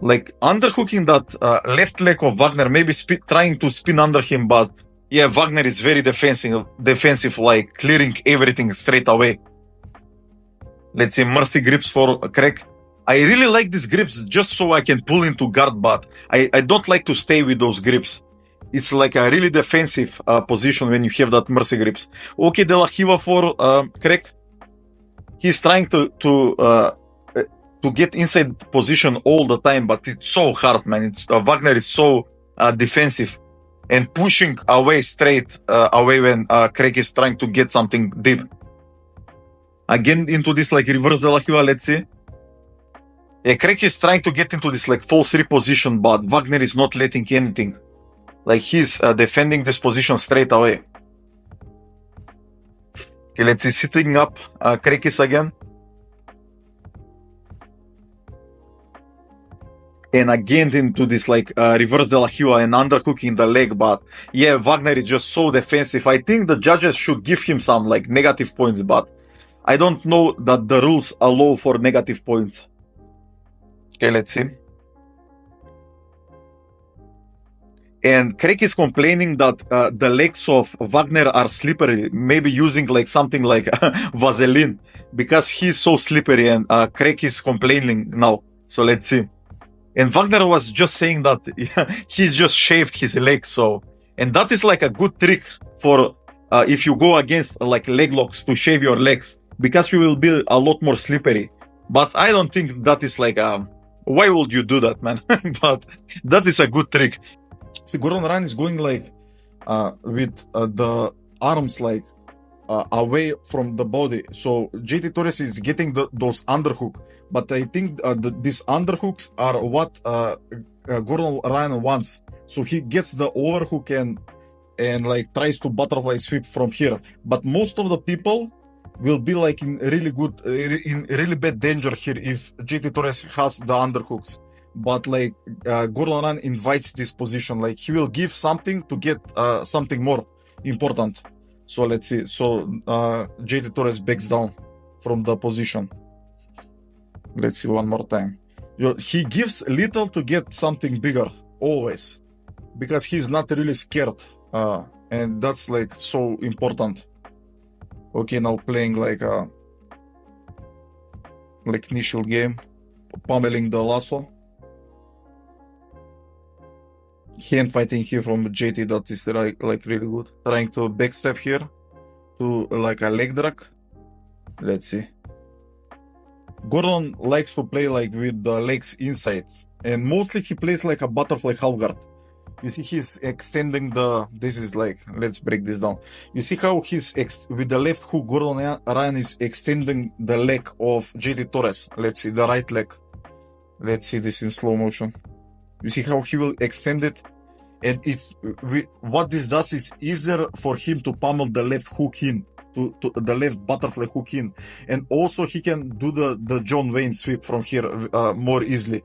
Speaker 2: Like underhooking that left leg of Vagner, maybe trying to spin under him, but yeah, Vagner is very defensive, like clearing everything straight away. Let's see, mercy grips for Craig. I really like these grips just so I can pull into guard, but I don't like to stay with those grips. It's like a really defensive position when you have that mercy grips. Okay, De La Hiva for Craig. He's trying to get inside position all the time, but it's so hard, man. Vagner is so defensive and pushing away straight away when Craig is trying to get something deep. Again into this like reverse de la Hiva, let's see. Yeah, Craig is trying to get into this like false reposition, but Vagner is not letting anything. Like, he's defending this position straight away. Okay, let's see, sitting up, Craig is again. And again into this like reverse de la Hiva and underhooking the leg, but yeah, Vagner is just so defensive. I think the judges should give him some like negative points, but I don't know that the rules allow for negative points. Okay, let's see. And Craig is complaining that the legs of Vagner are slippery, maybe using like something like Vaseline, because he's so slippery, and Craig is complaining now. So let's see. And Vagner was just saying that he's just shaved his legs. So, and that is like a good trick for if you go against like leg locks, to shave your legs, because you will be a lot more slippery. But I don't think that is like, why would you do that, man? But that is a good trick. See, Gordon Ryan is going like with the arms like away from the body. So JT Torres is getting those underhook. But I think these underhooks are what Gordon Ryan wants. So he gets the overhook and like tries to butterfly sweep from here. But most of the people will be like in really bad danger here if JT Torres has the underhooks. But like Gordon Ryan invites this position, like he will give something to get something more important. So let's see. So JT Torres backs down from the position. Let's see one more time. He gives little to get something bigger, always, because he's not really scared, and that's like so important. Okay, now playing like like initial game, pummeling the lasso. Hand fighting here from JT, that is like really good. Trying to backstep here to like a leg drag. Let's see. Gordon likes to play like with the legs inside, and mostly he plays like a butterfly half guard. You see he's extending this is like, let's break this down. You see how he's with the left hook, Gordon Ryan is extending the leg of JT Torres. Let's see, the right leg. Let's see this in slow motion. You see how he will extend it, and what this does is easier for him to pummel the left hook in, to the left butterfly hook in, and also he can do the John Wayne sweep from here more easily.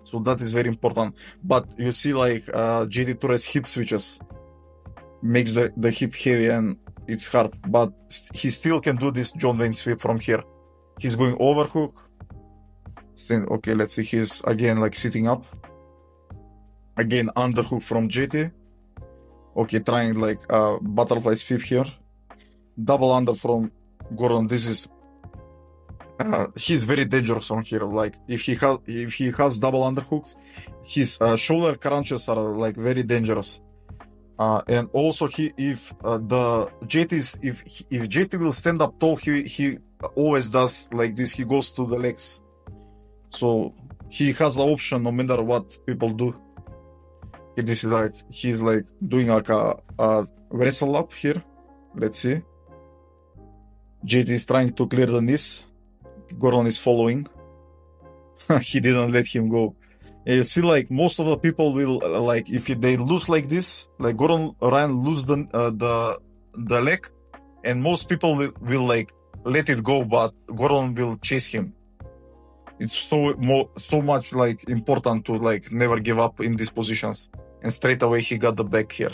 Speaker 2: So that is very important. But you see like JT Torres hip switches makes the hip heavy and it's hard, but he still can do this John Wayne sweep from here. He's going overhook. Okay, let's see, he's again like sitting up. Again, underhook from JT. Okay, trying like butterfly sweep here. Double under from Gordon. This is he's very dangerous on here. Like if he has double underhooks, his shoulder crunches are like very dangerous. And also if JT will stand up tall, he always does like this. He goes to the legs, so he has the option no matter what people do. This is like he's like doing like a wrestle up here. Let's see. JT is trying to clear the knees. Gordon is following. He didn't let him go. And you see, like most of the people will like if they lose like this, like Gordon Ryan lose the leg, and most people will like let it go, but Gordon will chase him. It's so much like important to like never give up in these positions. And straight away he got the back here.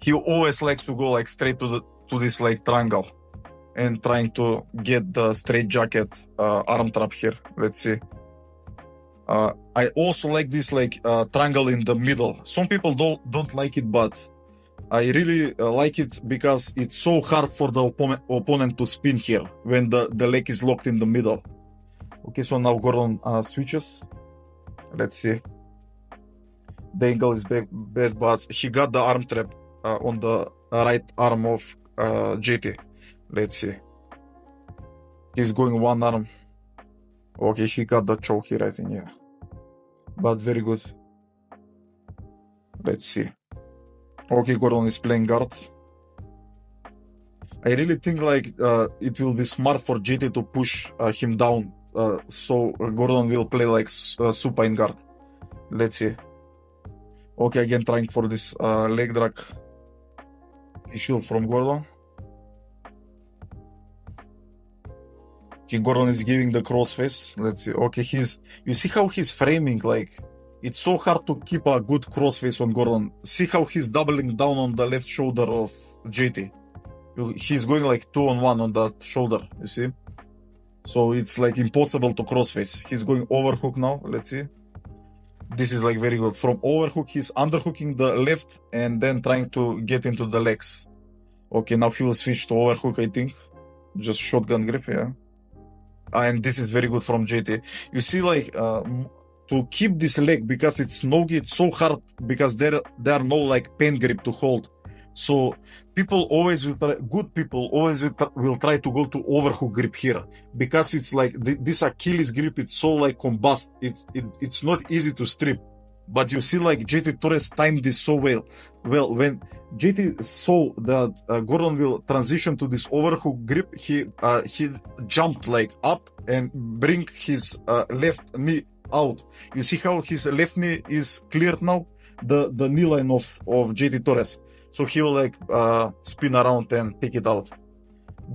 Speaker 2: He always likes to go like straight to this like triangle, and trying to get the straight jacket arm trap here. Let's see. I also like this like triangle in the middle. Some people don't like it, but I really like it because it's so hard for the opponent to spin here when the leg is locked in the middle. Okay, so now Gordon switches. Let's see. The angle is bad, but he got the arm trap on the right arm of JT. Let's see. He's going one arm. Okay, he got the choke here, I think, yeah. But very good. Let's see. Okay, Gordon is playing guard. I really think like it will be smart for JT to push him down, so Gordon will play like supine guard. Let's see. Okay, again trying for this leg drag issue from Gordon. Okay, Gordon is giving the crossface. Let's see. Okay, you see how he's framing, like it's so hard to keep a good crossface on Gordon. See how he's doubling down on the left shoulder of JT. He's going like 2-on-1 on that shoulder, you see? So it's like impossible to crossface. He's going overhook now. Let's see. This is like very good. From overhook, he's underhooking the left and then trying to get into the legs. Okay, now he will switch to overhook, I think. Just shotgun grip, yeah. And this is very good from JT. You see, like, to keep this leg, because it's no-gi, it's so hard because there are no like pen grip to hold. So people always will try, good people always will try to go to overhook grip here, because it's like this Achilles grip, it's so like combust, it's not easy to strip. But you see, like JT Torres timed this so well. Well, when JT saw that Gordon will transition to this overhook grip, he jumped like up and bring his left knee out. You see how his left knee is cleared now, the knee line of JT Torres. So he will like spin around and take it out.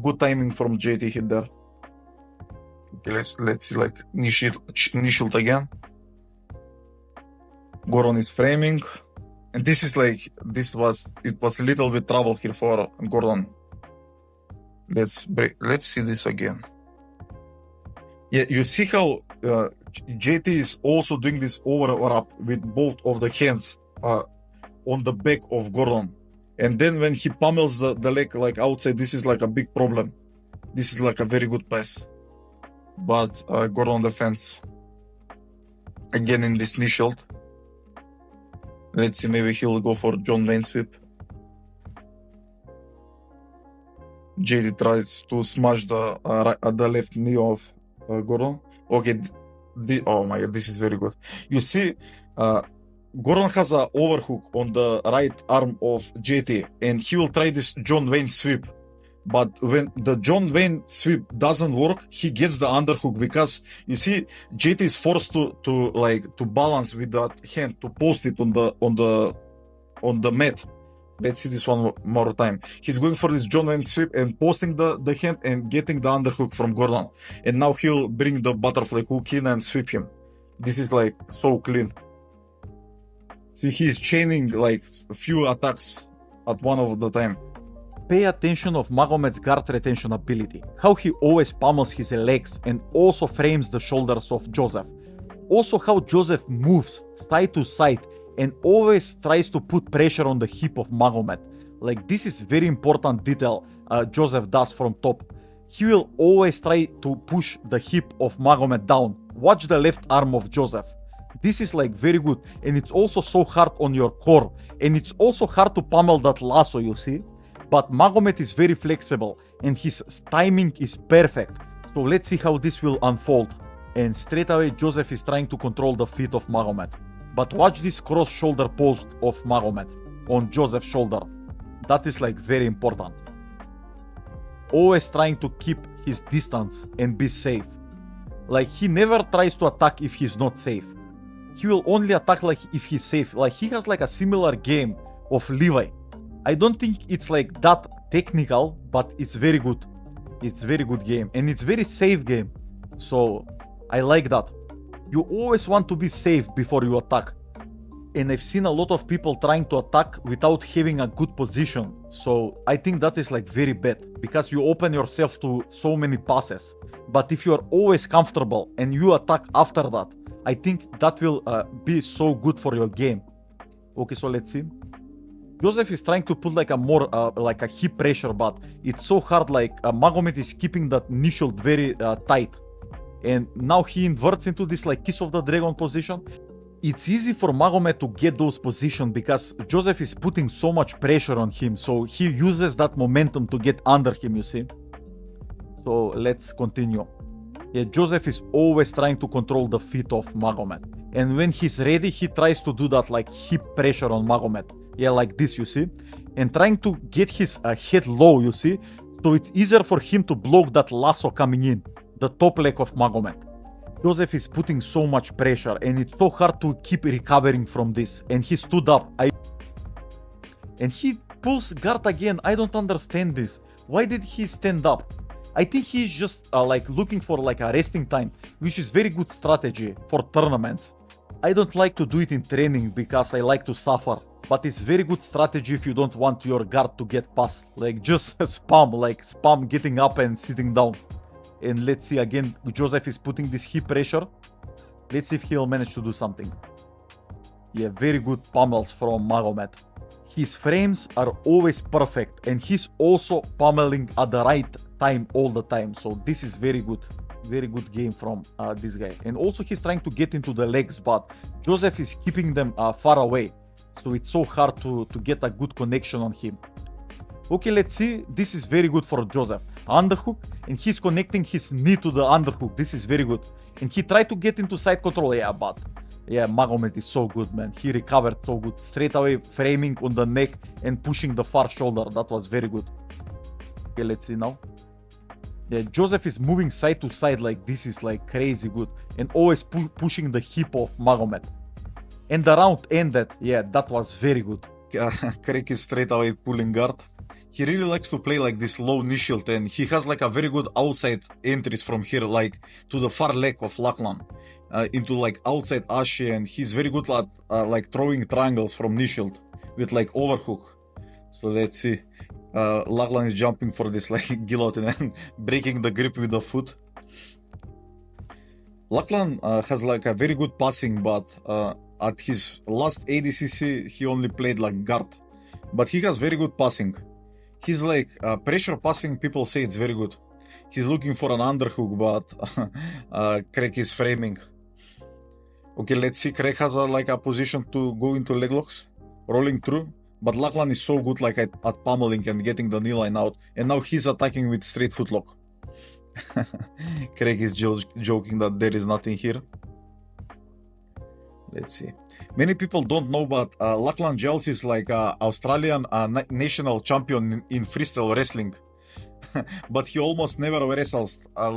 Speaker 2: Good timing from JT hit there. Okay, let's see, like knee shield again. Gordon is framing, and this is like it was a little bit trouble here for Gordon. Let's see this again. Yeah, you see how JT is also doing this overwrap with both of the hands on the back of Gordon. And then when he pummels the leg like outside, this is like a big problem. This is like a very good pass. but Gordon defense again in this knee shield. Let's see, maybe he'll go for John Wayne sweep. JD tries to smash the left knee of Gordon. Okay, oh my god, this is very good. You see, Gordon has a overhook on the right arm of JT, and he will try this John Wayne sweep. But when the John Wayne sweep doesn't work, he gets the underhook, because you see JT is forced to balance with that hand to post it on the mat. Let's see this one more time. He's going for this John Wayne sweep and posting the hand and getting the underhook from Gordon. And now he'll bring the butterfly hook in and sweep him. This is like so clean. See, he's chaining like a few attacks at one of the time.
Speaker 3: Pay attention of Magomet's guard retention ability, how he always pummels his legs and also frames the shoulders of Jozef. Also how Jozef moves side to side and always tries to put pressure on the hip of Magomet. Like, this is very important detail Jozef does from top. He will always try to push the hip of Magomet down. Watch the left arm of Jozef. This is like very good, and it's also so hard on your core, and it's also hard to pummel that lasso, you see. But Magomet is very flexible and his timing is perfect. So let's see how this will unfold. And straight away Jozef is trying to control the feet of Magomet. But watch this cross shoulder post of Magomet on Jozef's shoulder. That is like very important. Always trying to keep his distance and be safe. Like, he never tries to attack if he's not safe. He will only attack like if he's safe. Like, he has like a similar game of Levi. I don't think it's like that technical, but it's very good. It's very good game and it's very safe game. So I like that. You always want to be safe before you attack. And I've seen a lot of people trying to attack without having a good position. So I think that is like very bad, because you open yourself to so many passes. But if you are always comfortable and you attack after that, I think that will be so good for your game. Okay, so let's see. Jozef is trying to put like a more like a hip pressure, but it's so hard. Like Magomet is keeping that knee shield very tight, and now he inverts into this like kiss of the dragon position. It's easy for Magomet to get those positions because Jozef is putting so much pressure on him, so he uses that momentum to get under him, you see. So let's continue. Yeah, Jozef is always trying to control the feet of Magomet, and when he's ready, he tries to do that like hip pressure on Magomet. Yeah, like this, you see, and trying to get his head low, you see, so it's easier for him to block that lasso coming in, the top leg of Magomet. Jozef is putting so much pressure, and it's so hard to keep recovering from this, and he stood up. And he pulls guard again. I don't understand this. Why did he stand up? I think he's just like looking for like a resting time, which is very good strategy for tournaments. I don't like to do it in training because I like to suffer. But it's very good strategy if you don't want your guard to get past. Like, just spam getting up and sitting down. And let's see again, Jozef is putting this hip pressure. Let's see if he'll manage to do something. Yeah, very good pummels from Magomet. His frames are always perfect, and he's also pummeling at the right time all the time. So this is very good. Very good game from this guy. And also he's trying to get into the legs, but Jozef is keeping them far away. So it's so hard to get a good connection on him. Okay, let's see. This is very good for Jozef. Underhook, and he's connecting his knee to the underhook. This is very good. And he tried to get into side control. Yeah, but yeah, Magomet is so good, man. He recovered so good. Straight away framing on the neck and pushing the far shoulder. That was very good. Okay, let's see now. Yeah, Jozef is moving side to side like this is like crazy good. And always pushing the hip of Magomet. And the round ended. Yeah, that was very good.
Speaker 2: Craig is straight away pulling guard. He really likes to play like this low knee shield, and he has like a very good outside entries from here, like to the far leg of Lachlan, into like outside Ashi, and he's very good at like throwing triangles from knee shield with like overhook. So let's see. Lachlan is jumping for this like guillotine and breaking the grip with the foot. Lachlan has like a very good passing, but at his last ADCC he only played like guard, but he has very good passing. He's like pressure passing, people say it's very good.
Speaker 3: He's looking for an underhook, but Craig is framing. Okay, let's see. Craig has a position to go into leg locks, rolling through. But Lachlan is so good at pummeling and getting the knee line out. And now he's attacking with straight footlock. Craig is joking that there is nothing here. Let's see. Many people don't know, but Lachlan Giles is Australian national champion in freestyle wrestling. But he almost never wrestles at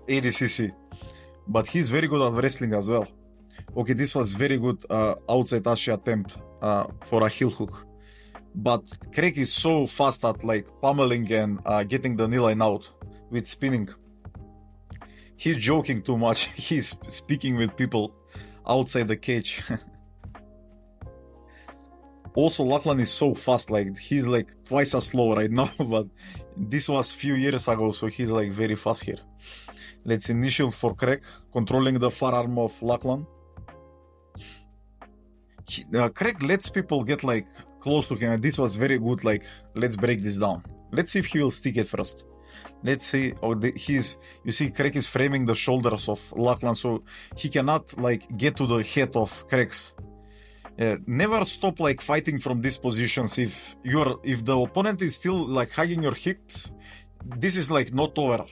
Speaker 3: 80cc. But he's very good at wrestling as well. Okay, this was very good outside Ashi attempt for a heel hook. But Craig is so fast at pummeling and getting the knee line out with spinning. He's joking too much. He's speaking with people outside the cage. Also, Lachlan is so fast. He's twice as slow right now. But this was few years ago, so he's very fast here. Let's initial for Craig, controlling the forearm of Lachlan. Craig lets people get close to him, and this was very good. Let's break this down. Let's see if he will stick it first. Let's see. You see, Craig is framing the shoulders of Lachlan, so he cannot get to the head of Craig's. Never stop fighting from these positions. If the opponent is still hugging your hips, this is not over.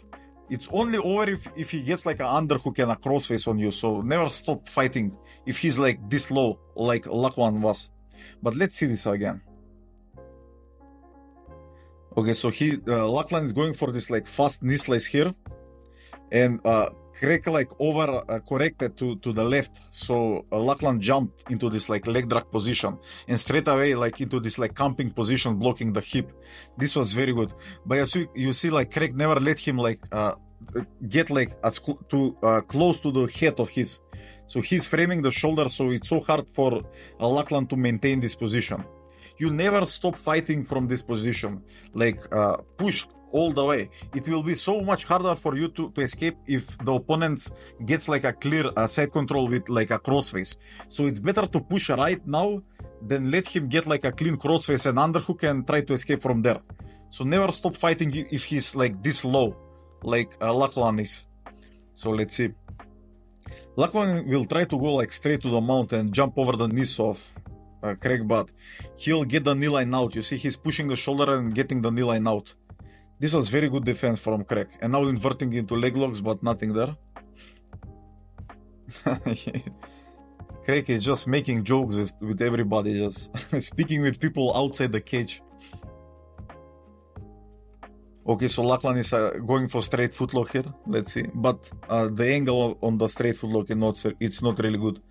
Speaker 3: It's only over if he gets an underhook and a crossface on you. So never stop fighting if he's this low, like Lachlan was. But let's see this again. Okay, so Lachlan is going for this fast knee slice here, and Craig over corrected to the left, so Lachlan jumped into this leg drag position and straight away into this camping position, blocking the hip. This was very good. But you see Craig never let him get as close to the head of his. So he's framing the shoulder, so it's so hard for Lachlan to maintain this position. You never stop fighting from this position, push all the way. It will be so much harder for you to escape if the opponent gets a clear side control with a crossface. So it's better to push right now than let him get a clean crossface and underhook and try to escape from there. So never stop fighting if he's this low, Lachlan is. So let's see. Lachlan will try to go straight to the mount and jump over the knees of Craig, but he'll get the knee line out. You see, he's pushing the shoulder and getting the knee line out. This was very good defense from Craig. And now inverting into leg locks, but nothing there. Craig is just making jokes with everybody, just speaking with people outside the cage. Okay, so Lachlan is going for straight footlock here. Let's see. But the angle on the straight footlock, it's not really good.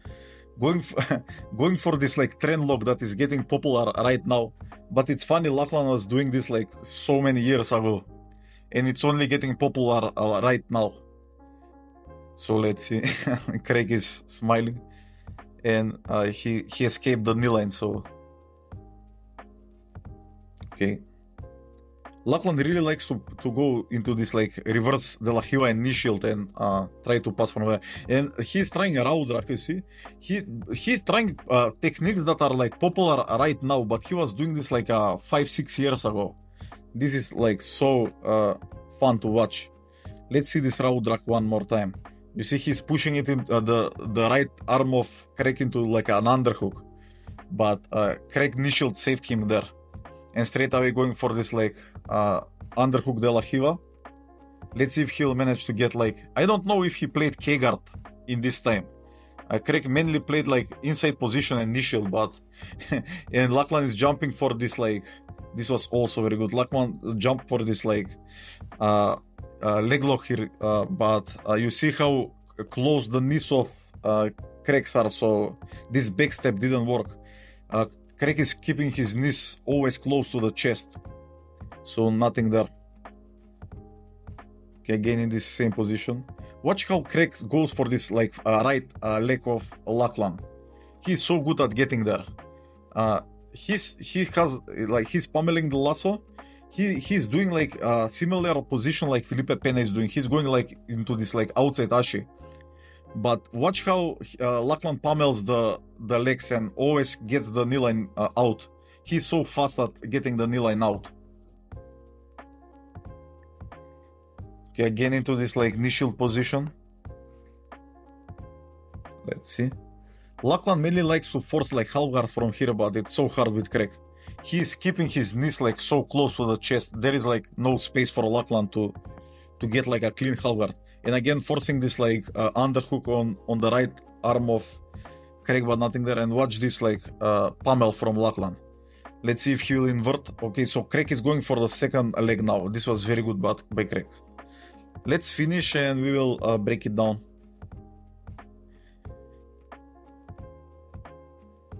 Speaker 3: Going for this trend lock that is getting popular right now. But it's funny, Lachlan was doing this so many years ago. And it's only getting popular right now. So let's see. Craig is smiling. And he escaped the knee line, so... Okay. Lachlan really likes to go into this reverse de la Hiva and knee shield and try to pass from there. And he's trying a raw drag, you see. He's trying techniques that are popular right now, but he was doing this 5-6 years ago. This is so fun to watch. Let's see this raw drag one more time. You see he's pushing it in the right arm of Craig into an underhook, but Craig knee shield saved him there. And straight away going for this underhook de la Hiva. Let's see if he'll manage to get I don't know if he played K-guard in this time. Craig mainly played inside position and knee shield, but and Lachlan is jumping for this this was also very good. Lachlan jumped for this leg lock here, but you see how close the knees of Craig's are, so this back step didn't work. Craig is keeping his knees always close to the chest, so nothing there. Okay, again in this same position. Watch how Craig goes for this right leg of Lachlan. He's so good at getting there. He he's pummeling the lasso. He's doing similar position like Felipe Pena is doing. He's going into this outside ashi. But watch how Lachlan pummels the legs and always gets the knee line out. He's so fast at getting the knee line out. Okay, again into this like knee shield position. Let's see. Lachlan mainly likes to force like half guard from here, but it's so hard with Craig. He's keeping his knees like so close to the chest. There is like no space for Lachlan to get like a clean half guard. And again, forcing this like underhook on the right arm of Craig, but nothing there. And watch this like pummel from Lachlan. Let's see if he'll invert. Okay, so Craig is going for the second leg now. This was very good by Craig. Let's finish and we will break it down.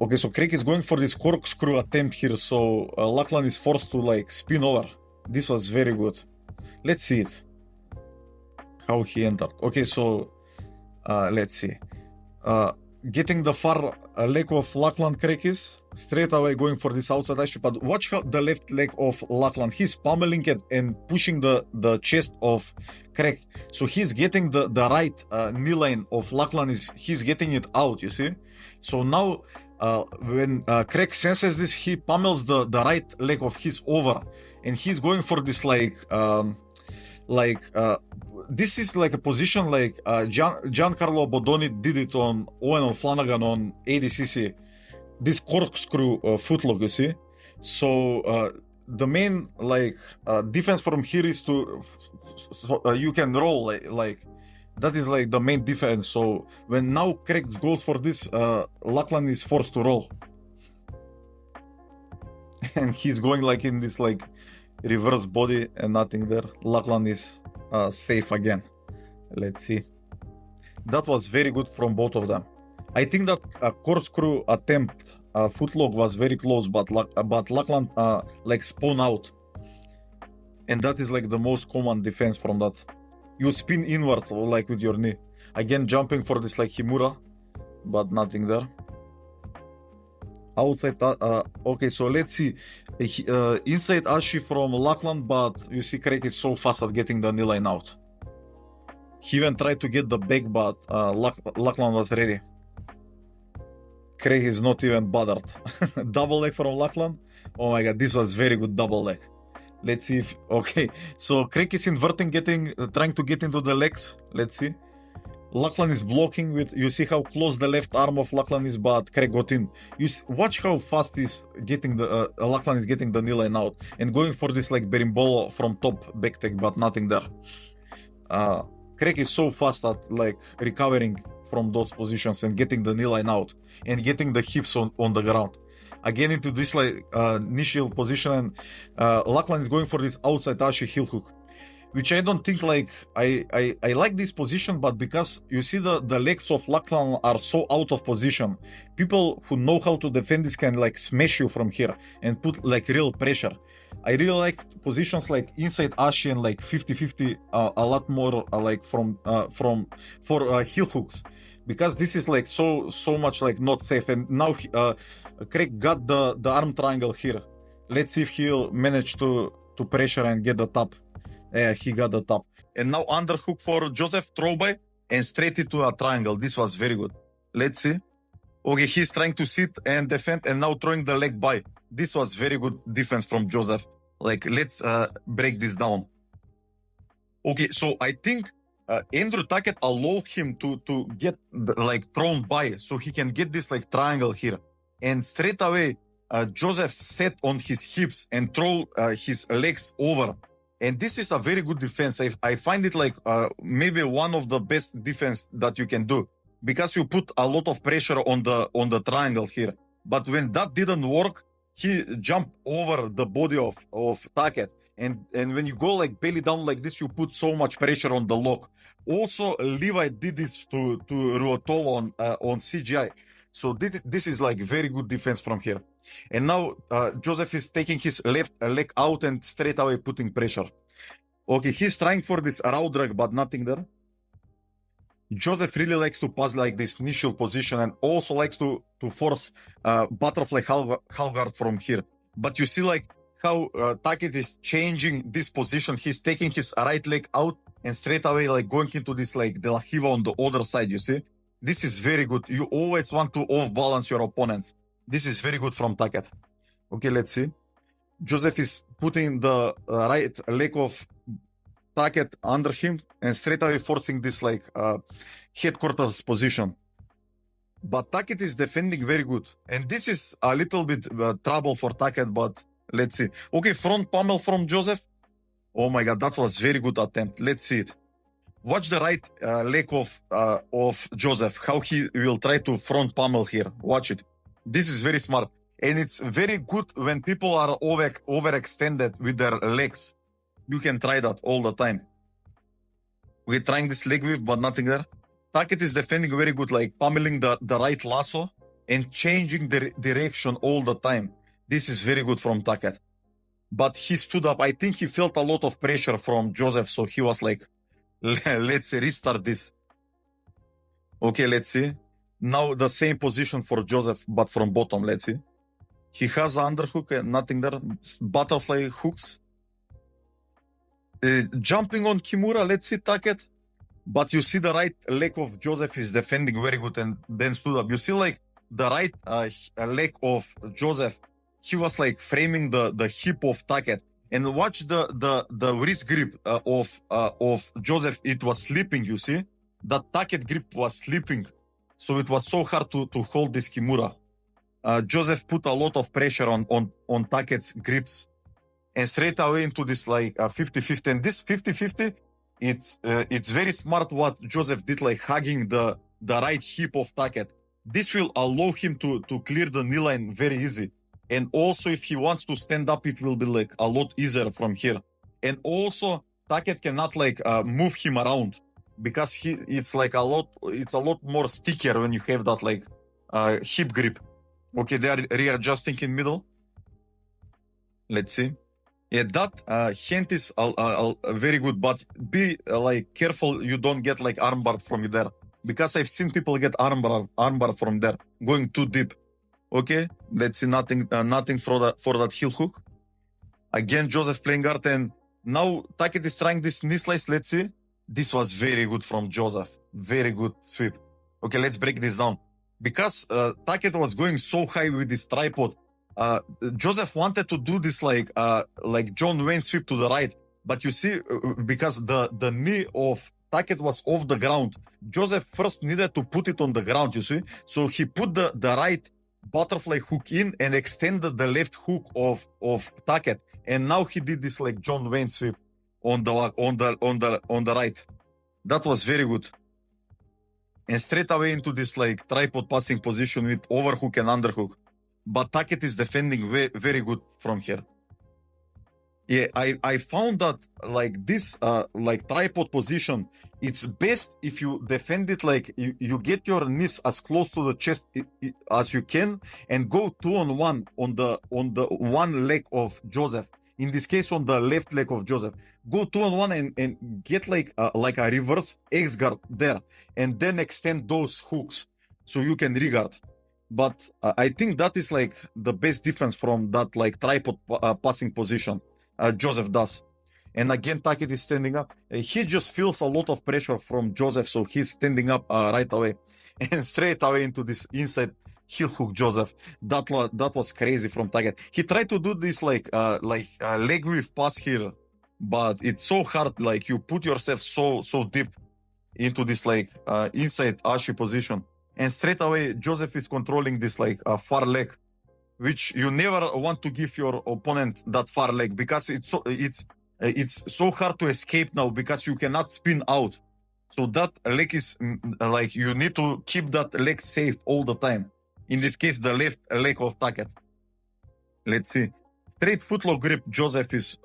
Speaker 3: Okay, so Craig is going for this corkscrew attempt here, so Lachlan is forced to like spin over. This was very good. Let's see it. How he entered. Okay, so let's see. Getting the far leg of Lachlan, Craig is straight away going for this outside ash, but watch how the left leg of Lachlan, he's pummeling it and pushing the chest of Craig. So he's getting the right knee line of Lachlan, he's getting it out, you see? So now when Craig senses this, he pummels the right leg of his over, and he's going for this this is like a position like Giancarlo Bodoni did it on Owen O'Flanagan on ADCC. This corkscrew footlock, you see? So the main like defense from here is to you can roll like that is like the main defense. So when now Craig goes for this, Lachlan is forced to roll. And he's going like in this like reverse body and nothing there. Lachlan is safe again. Let's see. That was very good from both of them. I think that corkscrew attempt footlock was very close, but Lachlan like spun out. And that is like the most common defense from that. You spin inwards like with your knee. Again, jumping for this like Himura, but nothing there. Outside, okay, so let's see. Inside Ashi from Lachlan, but you see Craig is so fast at getting the knee line out. He even tried to get the back, but Lachlan was ready. Craig is not even bothered. Double leg from Lachlan. Oh my god, this was very good double leg. Let's see if, okay, so Craig is inverting, trying to get into the legs. Let's see. Lachlan is blocking with, you see how close the left arm of Lachlan is, but Craig got in. Watch how fast he's getting Lachlan is getting the knee line out and going for this like berimbolo from top back tech, but nothing there. Craig is so fast at like recovering from those positions and getting the knee line out and getting the hips on the ground. Again into this like initial position, and Lachlan is going for this outside Ashi heel hook, which I don't think like I like this position, but because you see the legs of Lachlan are so out of position, people who know how to defend this can like smash you from here and put like real pressure. I really like positions like inside Ashi and like 50-50 a lot more like for heel hooks, because this is like so much like not safe. And now Craig got the arm triangle here. Let's see if he'll manage to pressure and get the top. Yeah, he got the top. And now underhook for Jozef, throw by, and straight into a triangle. This was very good. Let's see. Okay, he's trying to sit and defend, and now throwing the leg by. This was very good defense from Jozef. Like, let's break this down. Okay, so I think Andrew Tackett allowed him to get like thrown by, so he can get this like triangle here. And straight away, Jozef sat on his hips and throw his legs over. And this is a very good defense. I find it like maybe one of the best defense that you can do, because you put a lot of pressure on the triangle here. But when that didn't work, he jumped over the body of Tackett. And when you go like belly down like this, you put so much pressure on the lock. Also, Levi did this to Ruotolo on CGI. So this is like very good defense from here. And now Jozef is taking his left leg out and straight away putting pressure. Okay, he's trying for this raw drag, but nothing there. Jozef really likes to pass like this initial position and also likes to force butterfly half guard from here. But you see like how Tackett is changing this position. He's taking his right leg out and straight away like going into this like De La Hiva on the other side, you see? This is very good. You always want to off-balance your opponents. This is very good from Tackett. Okay, let's see. Jozef is putting the right leg of
Speaker 2: Tackett under him and straight away forcing this like headquarters position. But Tackett is defending very good. And this is a little bit trouble for Tackett, but let's see. Okay, front pummel from Jozef. Oh my God, that was very good attempt. Let's see it. Watch the right leg of Jozef, how he will try to front pummel here. Watch it. This is very smart. And it's very good when people are overextended with their legs. You can try that all the time. We're trying this leg whip, but nothing there. Tackett is defending very good, like pummeling the right lasso and changing the direction all the time. This is very good from Tackett. But he stood up. I think he felt a lot of pressure from Jozef, so he was like, let's restart this. Okay, let's see. Now the same position for Jozef, but from bottom, let's see. He has the underhook and nothing there. Butterfly hooks. Jumping on Kimura, let's see Tackett. But you see the right leg of Jozef is defending very good and then stood up. You see like the right leg of Jozef, he was like framing the hip of Tackett. And watch the wrist grip of Jozef. It was slipping, you see? That Tackett grip was slipping. So it was so hard to hold this Kimura. Jozef put a lot of pressure on Tackett's grips. And straight away into this like 50-50. And this 50-50, it's very smart what Jozef did, like hugging the right hip of Tackett. This will allow him to clear the knee line very easy. And also if he wants to stand up, it will be like a lot easier from here. And also Tackett cannot like move him around because it's a lot more stickier when you have that like hip grip. Okay, they are readjusting in middle. Let's see. Yeah, that hand is very good, but be like careful you don't get like armbar from there, because I've seen people get armbar from there, going too deep. Okay, let's see, nothing for that heel hook. Again, Jozef playing guard, and now Tackett is trying this knee slice. Let's see. This was very good from Jozef. Very good sweep. Okay, let's break this down. Because Tackett was going so high with this tripod, Jozef wanted to do this like John Wayne sweep to the right, but you see, because the knee of Tackett was off the ground, Jozef first needed to put it on the ground, you see? So he put the right butterfly hook in and extended the left hook of Tackett, and now he did this like John Wayne sweep on the right. That was very good. And straight away into this like tripod passing position with overhook and underhook. But Tackett is defending very good from here. Yeah, I found that like this like tripod position, it's best if you defend it like you get your knees as close to the chest as you can and go 2-on-1 on the one leg of Jozef. In this case, on the left leg of Jozef. Go 2-on-1 and get like a reverse X guard there, and then extend those hooks so you can regard. But I think that is like the best difference from that like tripod passing position Jozef does. And again, Tackett is standing up. He just feels a lot of pressure from Jozef, so he's standing up right away. And straight away into this inside heel hook Jozef. That was crazy from Tackett. He tried to do this like leg whip pass here, but it's so hard. Like you put yourself so deep into this like inside Ashi position. And straight away, Jozef is controlling this like far leg, which you never want to give your opponent that far leg, because it's so hard to escape now because you cannot spin out. So that leg is like you need to keep that leg safe all the time. In this case, the left leg of Tackett. Let's see. Straight footlock grip Jozef is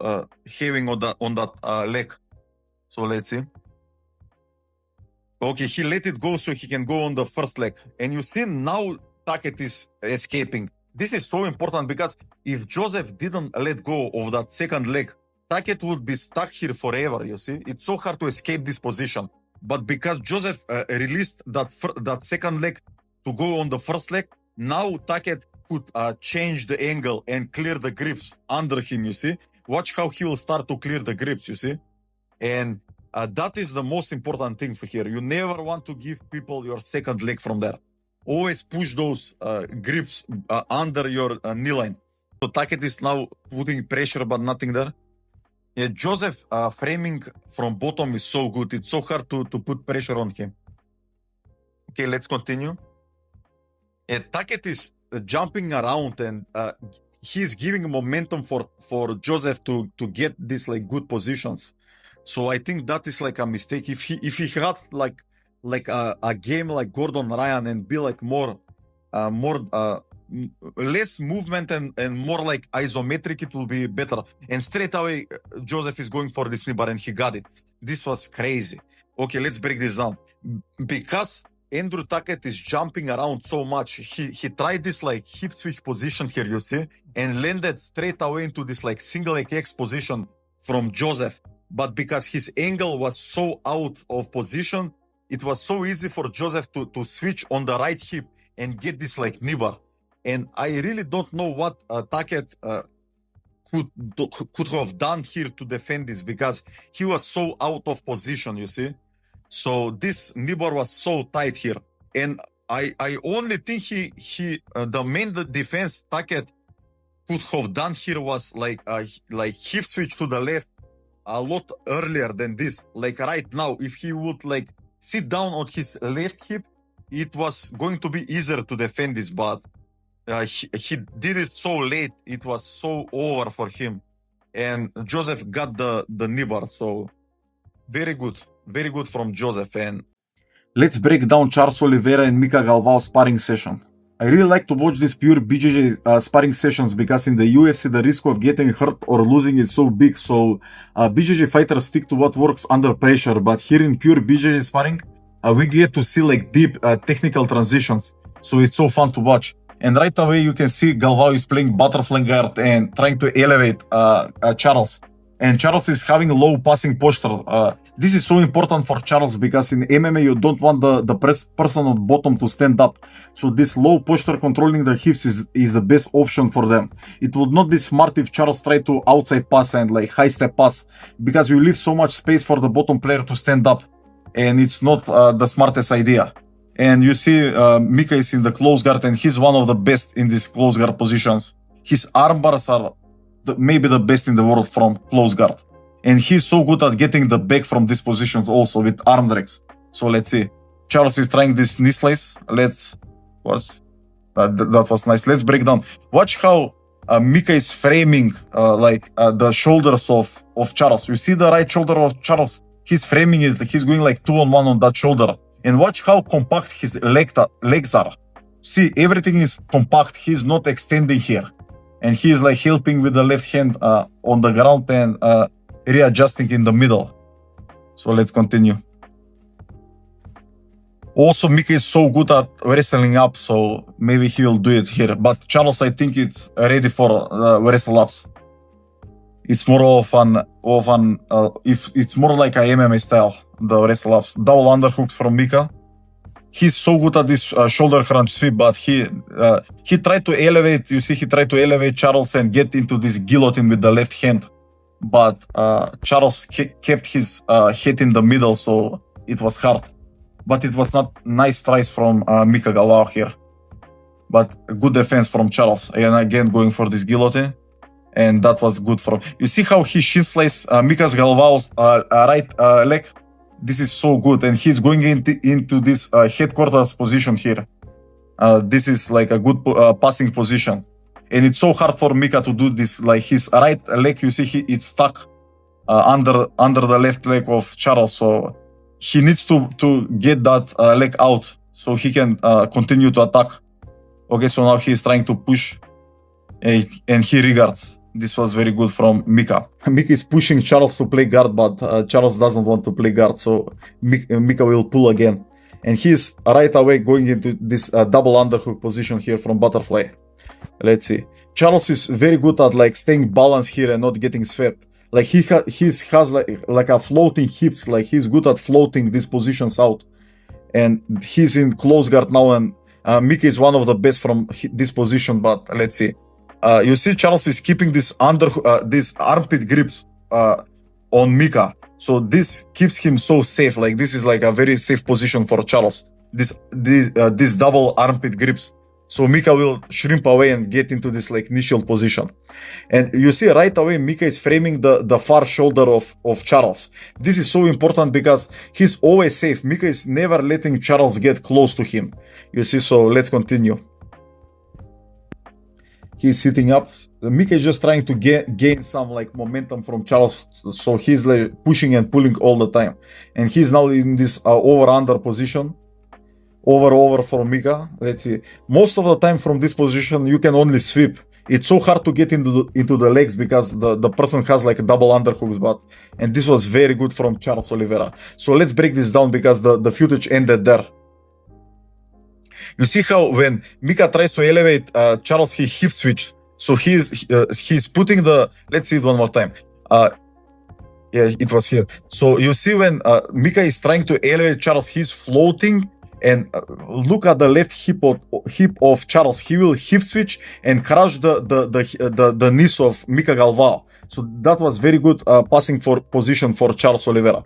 Speaker 2: having on that leg. So let's see. Okay, he let it go so he can go on the first leg. And you see now Tackett is escaping. This is so important because if Jozef didn't let go of that second leg, Tackett would be stuck here forever, you see? It's so hard to escape this position. But because Jozef released that second leg to go on the first leg, now Tackett could change the angle and clear the grips under him, you see? Watch how he will start to clear the grips, you see? And that is the most important thing for here. You never want to give people your second leg from there. Always push those grips under your knee line. So Tackett is now putting pressure, but nothing there. Yeah, Jozef framing from bottom is so good. It's so hard to put pressure on him. Okay, let's continue. Tackett is jumping around and he's giving momentum for Jozef to get these like good positions. So I think that is like a mistake. If he had like a game like Gordon Ryan and be like more less movement and more like isometric, it will be better. And straight away, Jozef is going for this knee bar and he got it. This was crazy. Okay, let's break this down. Because Andrew Tackett is jumping around so much, he tried this like hip switch position here, you see, and landed straight away into this like single leg X position from Jozef. But because his angle was so out of position, it was so easy for Jozef to switch on the right hip and get this like knee bar. And I really don't know what Tackett could have done here to defend this, because he was so out of position, you see. So this knee bar was so tight here. And I only think the main defense Tackett could have done here was like hip switch to the left a lot earlier than this. Like right now, if he would like sit down on his left hip, it was going to be easier to defend this, but he did it so late. It was so over for him. And Jozef got the knee bar. So very good from Jozef. And
Speaker 1: let's break down Charles Oliveira and Mica Galvão sparring session. I really like to watch these pure BJJ sparring sessions, because in the UFC the risk of getting hurt or losing is so big. So BJJ fighters stick to what works under pressure. But here in pure BJJ sparring, we get to see like deep technical transitions. So it's so fun to watch. And right away you can see Galvão is playing butterfly guard and trying to elevate Charles. And Charles is having a low passing posture. This is so important for Charles, because in MMA you don't want the person on bottom to stand up. So this low posture controlling the hips is the best option for them. It would not be smart if Charles tried to outside pass and like high step pass, because you leave so much space for the bottom player to stand up. And it's not the smartest idea. And you see Mica is in the close guard, and he's one of the best in these close guard positions. His arm bars are maybe the best in the world from close guard. And he's so good at getting the back from these positions also with arm drags. So let's see. Charles is trying this knee slice. Let's watch. That was nice. Let's break down. Watch how Mica is framing the shoulders of Charles. You see the right shoulder of Charles? He's framing it. He's going like 2-on-1 on that shoulder. And watch how compact his legs are. See, everything is compact. He's not extending here. And he's like helping with the left hand on the ground and readjusting in the middle. So let's continue. Also, Mica is so good at wrestling up, so maybe he will do it here. But Charles, I think it's ready for wrestle ups. It's more it's more like a MMA style, the wrestle ups. Double underhooks from Mica. He's so good at this shoulder crunch sweep, but he tried to elevate. You see, he tried to elevate Charles and get into this guillotine with the left hand, but Charles kept his head in the middle, so it was hard. But it was not nice tries from Mica Galvão here, but good defense from Charles. And again, going for this guillotine. And that was good for him. You see how he shin slices Mica Galvão's right leg? This is so good. And he's going into this headquarters position here. This is like a good passing position. And it's so hard for Mica to do this. Like his right leg, you see, it's stuck under the left leg of Charles. So he needs to get that leg out so he can continue to attack. Okay, so now he's trying to push. And he regards. This was very good from Mica. Mica is pushing Charles to play guard, but Charles doesn't want to play guard, so Mica will pull again. And he's right away going into this double underhook position here from butterfly. Let's see. Charles is very good at like staying balanced here and not getting swept. Like he has like a floating hips. Like he's good at floating these positions out. And he's in close guard now, and Mica is one of the best from this position. But let's see. You see Charles is keeping this armpit grips on Mica. So this keeps him so safe. Like this is like a very safe position for Charles. This double armpit grips So Mica will shrimp away and get into this like initial position. And you see right away Mica is framing the far shoulder of Charles. This is so important because he's always safe. Mica is never letting Charles get close to him. You see, so let's continue. He's sitting up. Mica is just trying to gain some like momentum from Charles. So he's like pushing and pulling all the time. And he's now in this over-under position. Over from Mica. Let's see. Most of the time from this position, you can only sweep. It's so hard to get into the legs because the person has like double underhooks, and this was very good from Charles Oliveira. So let's break this down because the footage ended there. You see how when Mica tries to elevate Charles, he hip switched. So he's putting the, let's see it one more time. Yeah, it was here. So you see when Mica is trying to elevate Charles, he's floating. And look at the left hip of Charles. He will hip switch and crush the knees of Mica Galvão. So that was very good passing for position for Charles Oliveira.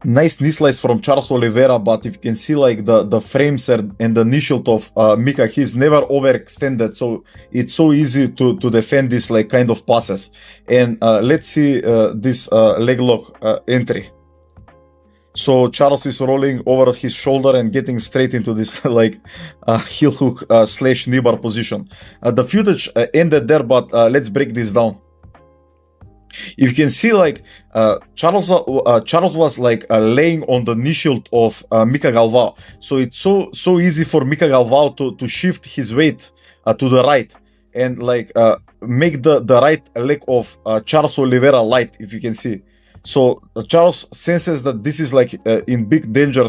Speaker 1: Nice knee slice from Charles Oliveira, but if you can see like the frames and the knee shield of Mica, he's never overextended. So it's so easy to defend this like kind of passes. And let's see this leg lock entry. So Charles is rolling over his shoulder and getting straight into this like heel hook slash knee bar position. The footage ended there, but let's break this down. If you can see like Charles was like laying on the knee shield of Mica Galvão. So it's so easy for Mica Galvão to shift his weight to the right and like make the right leg of Charles Oliveira light, if you can see. So Charles senses that this is like in big danger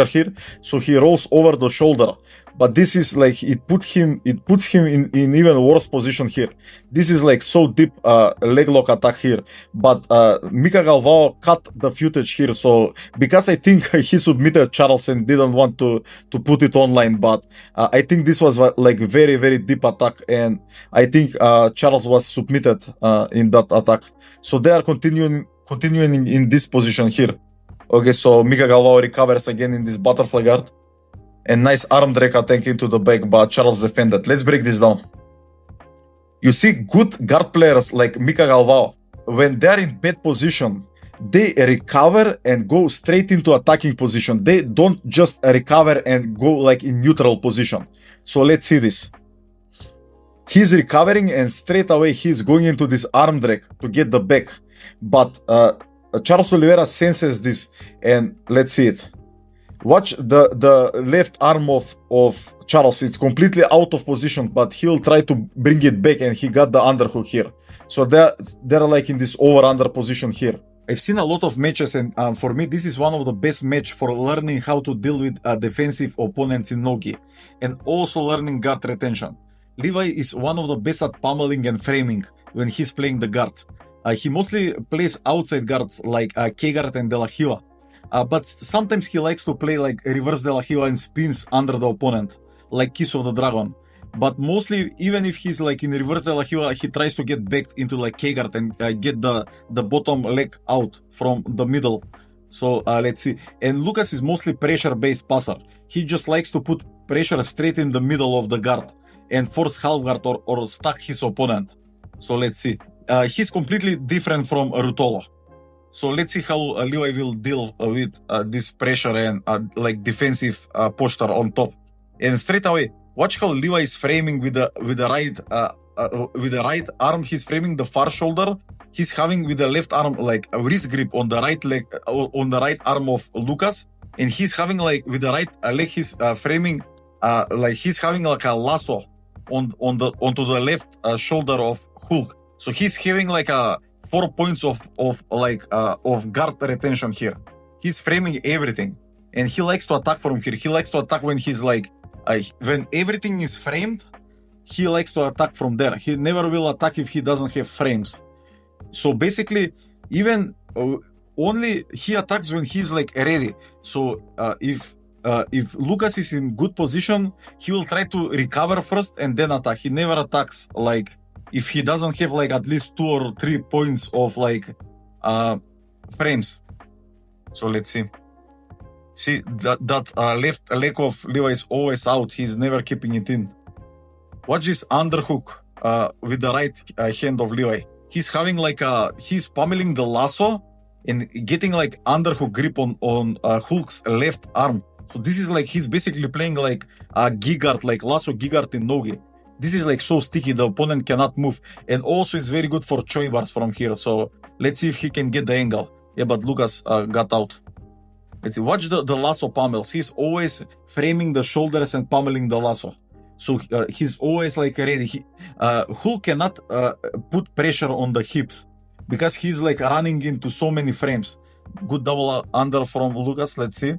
Speaker 1: here, so he rolls over the shoulder. But this is like it puts him in even worse position here. This is like so deep leg lock attack here. But Mica Galvão cut the footage here. So because I think he submitted Charles and didn't want to put it online, but I think this was like very very deep attack, and I think Charles was submitted in that attack. So they are continuing in this position here. Okay, so Mica Galvão recovers again in this butterfly guard. And nice arm drag attack into the back, but Charles defended. Let's break this down. You see good guard players like Mica Galvão, when they're in bad position, they recover and go straight into attacking position. They don't just recover and go like in neutral position. So let's see this. He's recovering and straight away he's going into this arm drag to get the back. But Charles Oliveira senses this, and let's see it. Watch the left arm of Charles. It's completely out of position, but he'll try to bring it back, and he got the underhook here. So they're like in this over-under position here. I've seen a lot of matches, and for me, this is one of the best match for learning how to deal with defensive opponents in no-gi, and also learning guard retention. Levi is one of the best at pummeling and framing when he's playing the guard. He mostly plays outside guards like K-guard and De La Hiva. But sometimes he likes to play like reverse De La Hiva and spins under the opponent, like Kiss of the Dragon. But mostly, even if he's like in reverse De La Hiva, he tries to get back into like K-guard and get the bottom leg out from the middle. So let's see. And Lucas is mostly pressure-based passer. He just likes to put pressure straight in the middle of the guard and force half guard or stuck his opponent. So let's see. He's completely different from Ruotolo. So let's see how Levi will deal with this pressure and like defensive posture on top. And straight away, watch how Levi is framing with the right arm. He's framing the far shoulder. He's having with the left arm like a wrist grip on the right leg, on the right arm of Lucas, and he's having like with the right leg he's framing like he's having like a lasso onto the left shoulder of Hulk. So he's having like a 4 points of guard retention here. He's framing everything, and he likes to attack from here. He likes to attack when he's like when everything is framed. He likes to attack from there. He never will attack if he doesn't have frames. So basically, even only he attacks when he's like ready. So if Lucas is in good position, he will try to recover first and then attack. He never attacks like if he doesn't have like at least 2 or 3 points of like frames. So let's see.
Speaker 2: See, that left leg of Levi is always out. He's never keeping it in. Watch this underhook with the right hand of Levi. He's having like he's pummeling the lasso and getting like underhook grip on Hulk's left arm. So this is like he's basically playing like a gigart, like lasso gigart in nogi. This is like so sticky, the opponent cannot move. And also it's very good for choi bars from here. So let's see if he can get the angle. Yeah, but Lucas got out. Let's see, watch the lasso pummels. He's always framing the shoulders and pummeling the lasso. So he's always like ready. Hulk cannot put pressure on the hips because he's like running into so many frames. Good double under from Lucas, let's see.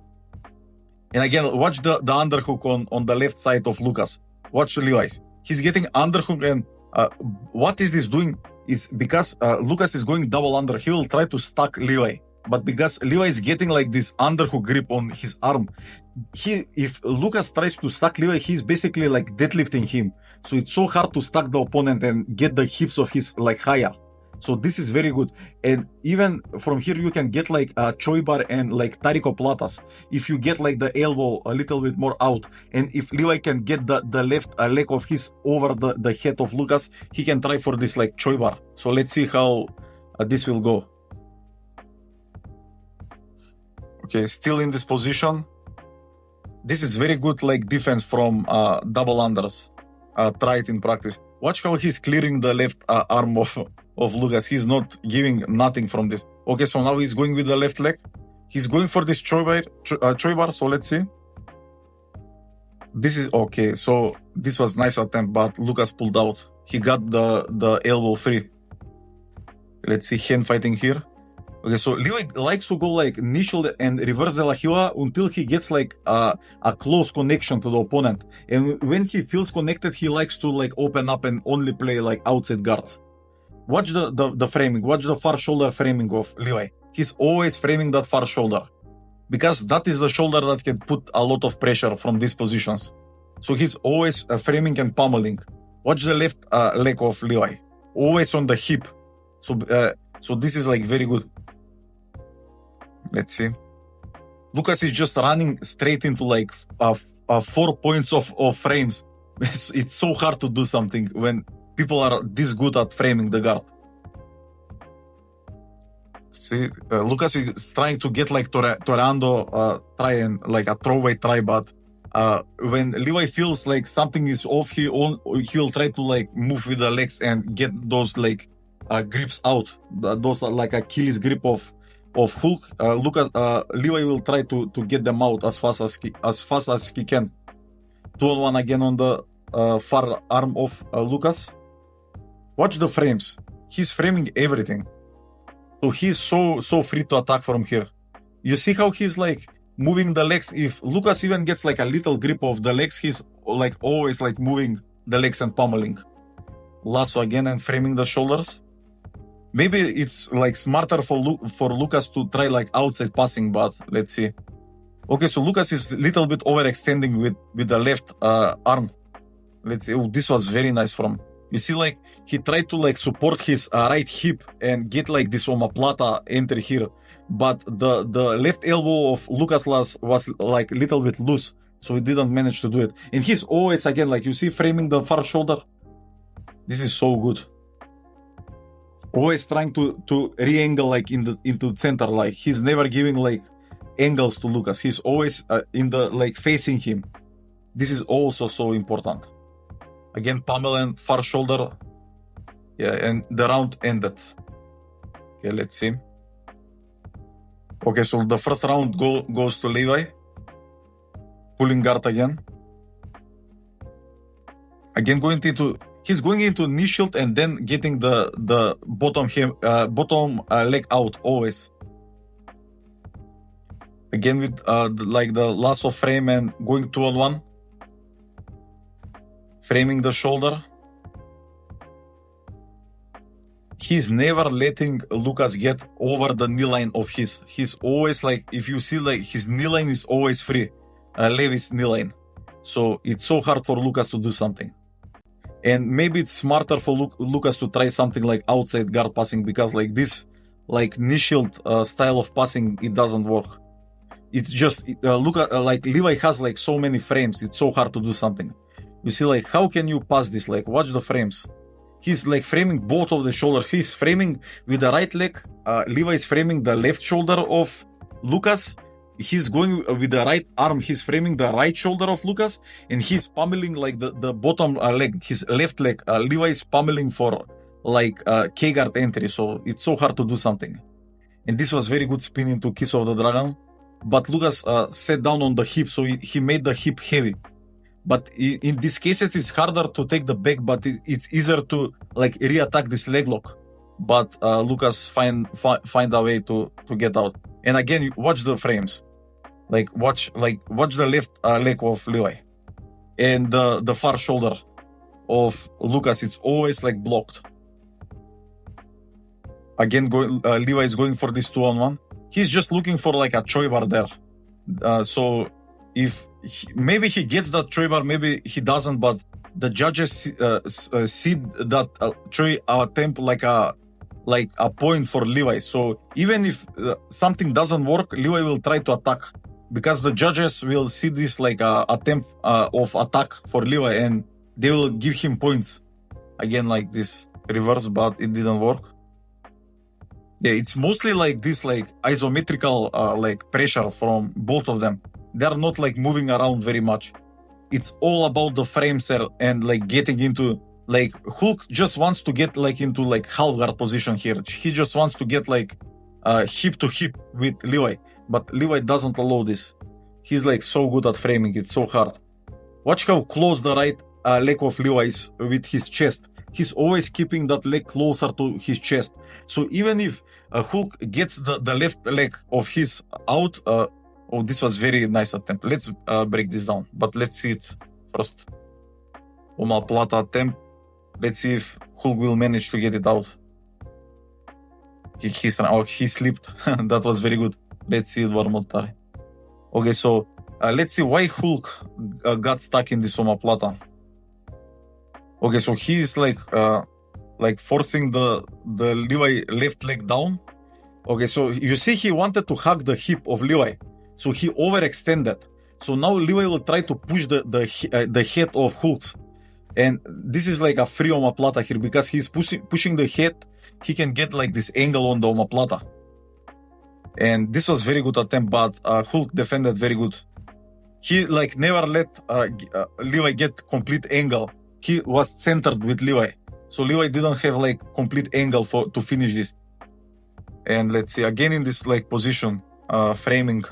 Speaker 2: And again, watch the underhook on the left side of Lucas. Watch Levi's. He's getting underhook, and what is this doing is because Lucas is going double under, he will try to stack Levi. But because Levi is getting like this underhook grip on his arm, if Lucas tries to stack Levi, he's basically like deadlifting him. So it's so hard to stack the opponent and get the hips of his like higher. So this is very good. And even from here, you can get like a choi bar and like tariko platas. If you get like the elbow a little bit more out, and if Levi can get the left leg of his over the head of Lucas, he can try for this like choi bar. So let's see how this will go. Okay, still in this position. This is very good like defense from double unders. Try it in practice. Watch how he's clearing the left arm of Lucas. He's not giving nothing from this. Okay, so now he's going with the left leg. He's going for this choi bar, so let's see. This is okay. So this was nice attempt, but Lucas pulled out. He got the elbow free. Let's see hand fighting here. Okay, so Levi likes to go like knee shoulder and reverse de la Hila until he gets like a close connection to the opponent. And when he feels connected, he likes to like open up and only play like outside guards. Watch the framing. Watch the far shoulder framing of Levi. He's always framing that far shoulder because that is the shoulder that can put a lot of pressure from these positions. So he's always framing and pummeling. Watch the left leg of Levi. Always on the hip. So this is like very good. Let's see. Lucas is just running straight into like 4 points of frames. It's so hard to do something when people are this good at framing the guard. See, Lucas is trying to get like Torando try and like a throwaway try, but when Levi feels like something is off, he'll try to like move with the legs and get those like grips out. Those are like Achilles grip of Hulk. Levi will try to get them out as fast as he can. 2-on-1 again on the far arm of Lucas. Watch the frames. He's framing everything. So he's so free to attack from here. You see how he's like moving the legs. If Lucas even gets like a little grip of the legs, he's like always like moving the legs and pummeling. Lasso again and framing the shoulders. Maybe it's like smarter for Lucas to try like outside passing, but let's see. Okay, so Lucas is a little bit overextending with the left arm. Let's see. Oh, this was very nice from. You see, like he tried to like support his right hip and get like this omoplata enter here, but the left elbow of Lucas was like a little bit loose, so he didn't manage to do it. And he's always again like you see framing the far shoulder. This is so good. Always trying to re-angle like into center, like he's never giving like angles to Lucas. He's always in the like facing him. This is also so important. Again, pummel and far shoulder. Yeah, and the round ended. Okay, let's see. Okay, so the first round goes to Levi. Pulling guard again. Again, he's going into knee shield and then getting the bottom leg out always. Again with like the lasso frame and going 2-on-1. Framing the shoulder. He's never letting Lucas get over the knee line of his. He's always like, if you see like his knee line is always free. Levi's knee line. So it's so hard for Lucas to do something. And maybe it's smarter for Lucas to try something like outside guard passing because like this like knee shield style of passing, it doesn't work.
Speaker 1: it's just look at like Levi has like so many frames. It's so hard to do something. You see, like how can you pass this? Like watch the frames. He's like framing both of the shoulders. He's framing with the right leg. Levi is framing the left shoulder of Lucas. He's going with the right arm. He's framing the right shoulder of Lucas, and he's pummeling like the bottom leg, his left leg. Levi is pummeling for like K-guard entry. So it's so hard to do something. And this was very good spin into Kiss of the Dragon. But Lucas sat down on the hip, so he made the hip heavy. But in these cases, it's harder to take the back, but it's easier to like re-attack this leg lock. But Lucas find a way to get out. And again, watch the frames. Watch the left leg of Levi, and the far shoulder of Lucas. It's always like blocked. Again, Levi is going for this 2-on-1. He's just looking for like a choi bar there. So if maybe he gets that choi bar, maybe he doesn't. But the judges see that choi attempt like a point for Levi. So even if something doesn't work, Levi will try to attack, because the judges will see this like attempt of attack for Levi, and they will give him points. Again, like this reverse, but it didn't work. Yeah, it's mostly like this like isometrical like pressure from both of them. They're not like moving around very much. It's all about the frames and like getting into like Hulk just wants to get like into like half guard position here. He just wants to get like hip to hip with Levi, but Levi doesn't allow this. He's like so good at framing. It's so hard. Watch how close the right leg of Levi is with his chest. He's always keeping that leg closer to his chest. So even if Hulk gets the left leg of his out, oh, this was very nice attempt. Let's break this down, but let's see it first. Omoplata attempt. Let's see if Hulk will manage to get it out. He slipped. That was very good. Let's see it one more time. Okay, so let's see why Hulk got stuck in this omoplata. Okay, so he is like forcing the Levi left leg down. Okay, so you see he wanted to hug the hip of Levi, so he overextended. So now Levi will try to push the head of Hulk's, and this is like a free omoplata here, because he's pushing the head. He can get like this angle on the omoplata, and this was very good attempt, but Hulk defended very good. He like never let Levi get complete angle. He was centered with Levi, so Levi didn't have like complete angle to finish this. And let's see again in this like position framing.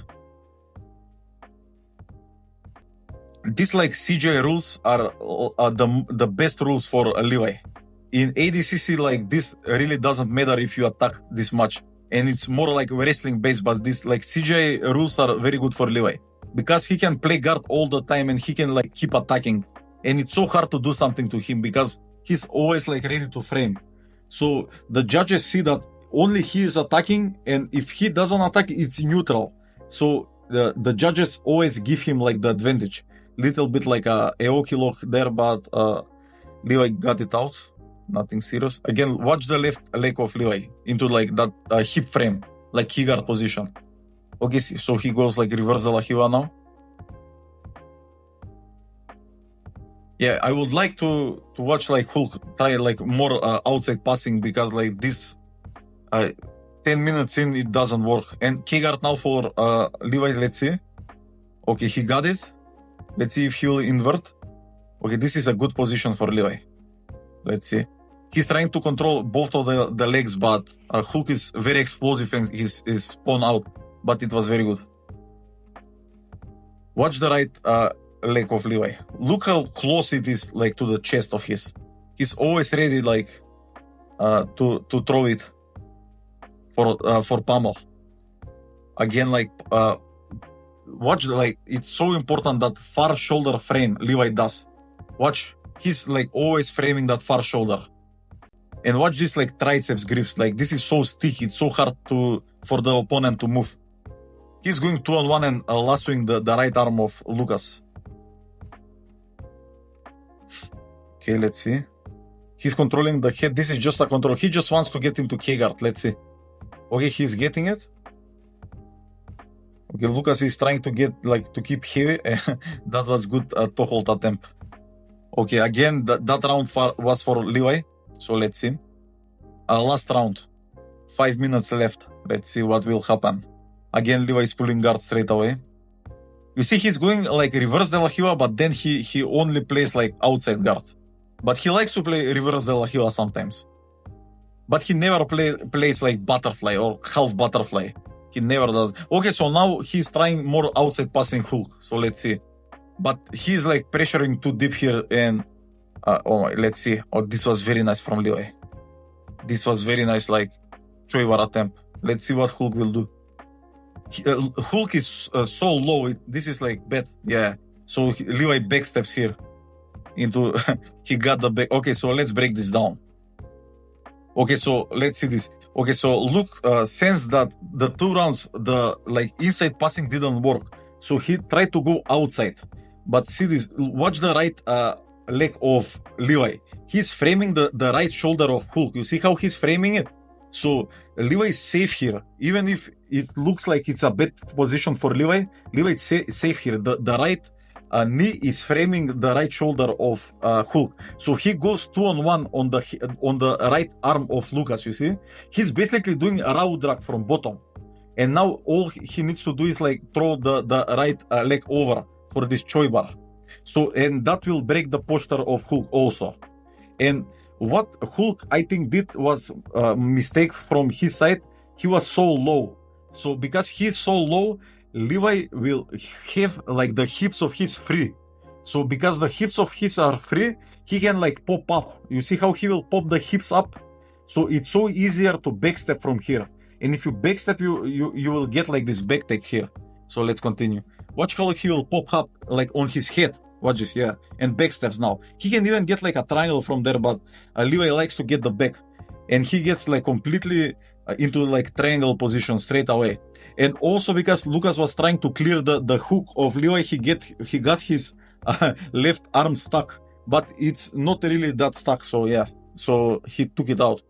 Speaker 1: These like CJ rules are the best rules for Levi. In ADCC, like this really doesn't matter if you attack this much, and it's more like wrestling based. But this like CJ rules are very good for Levi, because he can play guard all the time and he can like keep attacking. And it's so hard to do something to him because he's always like ready to frame. So the judges see that only he is attacking, and if he doesn't attack, it's neutral. So the judges always give him like the advantage. Little bit like a Aoki lock there, but Levi got it out. Nothing serious. Again, watch the left leg of Levi into like that hip frame, like key guard position. Okay, so he goes like reverse the Lahiva now. Yeah, I would like to watch like Hulk try like more outside passing, because like this 10 minutes in it doesn't work. And K-guard now for Levi, let's see. Okay, he got it. Let's see if he will invert. Okay, this is a good position for Levi. Let's see. He's trying to control both of the legs, but Hulk is very explosive and is spawn out. But it was very good. Watch the right leg of Levi. Look how close it is like to the chest of his. He's always ready like to throw it for pummel. Again, like watch like it's so important that far shoulder frame Levi does. Watch, he's like always framing that far shoulder. And watch this like triceps grips. Like this is so sticky. It's so hard for the opponent to move. He's going 2-on-1 and lassoing the right arm of Lucas. Okay, let's see. He's controlling the head. This is just a control. He just wants to get into K-guard. Let's see. Okay, he's getting it.
Speaker 2: Okay, Lucas is trying to get like to keep heavy. That was good to hold attempt. Okay, again that round was for Levi. So let's see. Last round, 5 minutes left. Let's see what will happen. Again, Levi is pulling guard straight away. You see, he's going like reverse de la Hiva, but then he only plays like outside guards. But he likes to play reverse de la Hiva sometimes. But he never plays like butterfly or half butterfly. He never does. Okay, so now he's trying more outside passing hook. So let's see. But he's like pressuring too deep here and let's see. Oh, this was very nice from Levi. This was very nice, like Choivar attempt. Let's see what Hulk will do. Hulk is so low. This is like bad. Yeah. So Levi backsteps here into. He got the back. Okay, so let's break this down. Okay, so let's see this. Okay, so Luke sensed that the 2 rounds, the like inside passing didn't work. So he tried to go outside. But see this, watch the right leg of Levi. He's framing the right shoulder of Hulk. You see how he's framing it? So Levi is safe here. Even if it looks like it's a bad position for Levi, Levi is safe here. The right knee is framing the right shoulder of Hulk. So he goes 2-on-1 on the right arm of Lucas, you see? He's basically doing a raw drag from bottom. And now all he needs to do is like throw the right leg over for this choi bar. So, and that will break the posture of Hulk also. And what Hulk, I think, did was a mistake from his side. He was so low. So because he's so low, Levi will have like the hips of his free. So because the hips of his are free, he can like pop up. You see how he will pop the hips up? So it's so easier to backstep from here. And if you backstep, you will get like this back take here. So let's continue. Watch how he will pop up like on his head. Watch this, yeah. And backsteps now. He can even get like a triangle from there, but Levi likes to get the back. And he gets like completely into like triangle position straight away. And also because Lucas was trying to clear the hook of Levi, he got his left arm stuck. But it's not really that stuck, so yeah. So he took it out.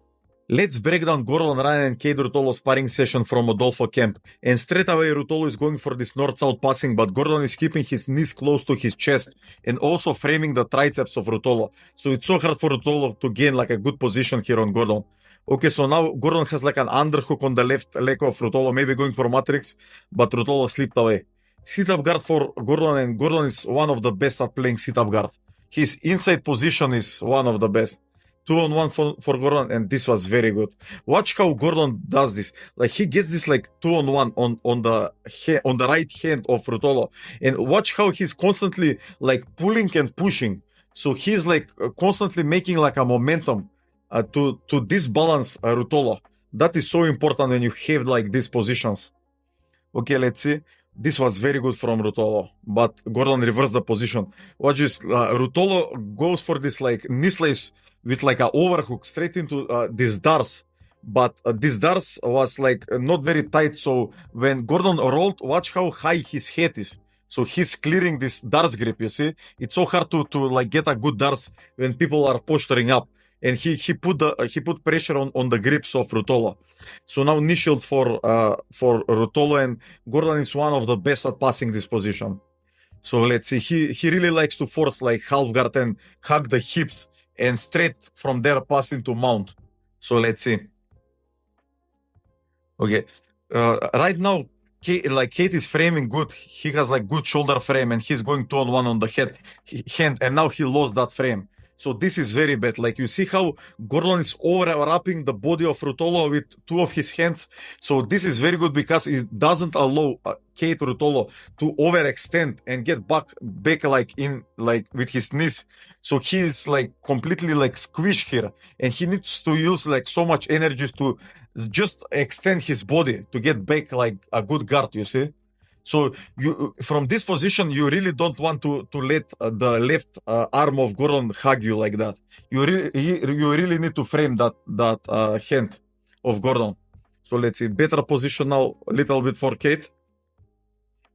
Speaker 2: Let's break down Gordon Ryan and Kade Ruotolo sparring session from Rodolfo camp. And straight away Ruotolo is going for this north-south passing, but Gordon is keeping his knees close to his chest and also framing the triceps of Ruotolo. So it's so hard for Ruotolo to gain like a good position here on Gordon. Okay, so now Gordon has like an underhook on the left leg of Ruotolo, maybe going for Matrix, but Ruotolo slipped away. Sit-up guard for Gordon, and Gordon is one of the best at playing sit-up guard. His inside position is one of the best. 2-on-1 for Gordon, and this was very good. Watch how Gordon does this. Like he gets this like 2-on-1 on the right hand of Ruotolo, and watch how he's constantly like pulling and pushing. So he's like constantly making like a momentum to disbalance Ruotolo. That is so important when you have like these positions. Okay, let's see. This was very good from Ruotolo, but Gordon reversed the position. Watch this. Ruotolo goes for this like knee slaves with like an overhook straight into this darts. But this darts was like not very tight. So when Gordon rolled, watch how high his head is. So he's clearing this darts grip, you see? It's so hard to like get a good darts when people are posturing up. And he put pressure on the grips of Ruotolo. So now knee shield for Ruotolo, and Gordon is one of the best at passing this position. So let's see. He really likes to force like half guard and hug the hips and straight from there pass into mount. So let's see. Okay. Right now, Kade is framing good. He has like good shoulder frame and he's going 2-on-1 on the hand, and now he lost that frame. So this is very bad. Like you see how Gordon is overwrapping the body of Ruotolo with 2 of his hands. So this is very good because it doesn't allow Kade Ruotolo to overextend and get back like in like with his knees. So he is like completely like squished here, and he needs to use like so much energy to just extend his body to get back like a good guard, you see. So you, from this position, you really don't want to let the left arm of Gordon hug you like that. You really need to frame that hand of Gordon. So let's see, better position now, a little bit for Kade.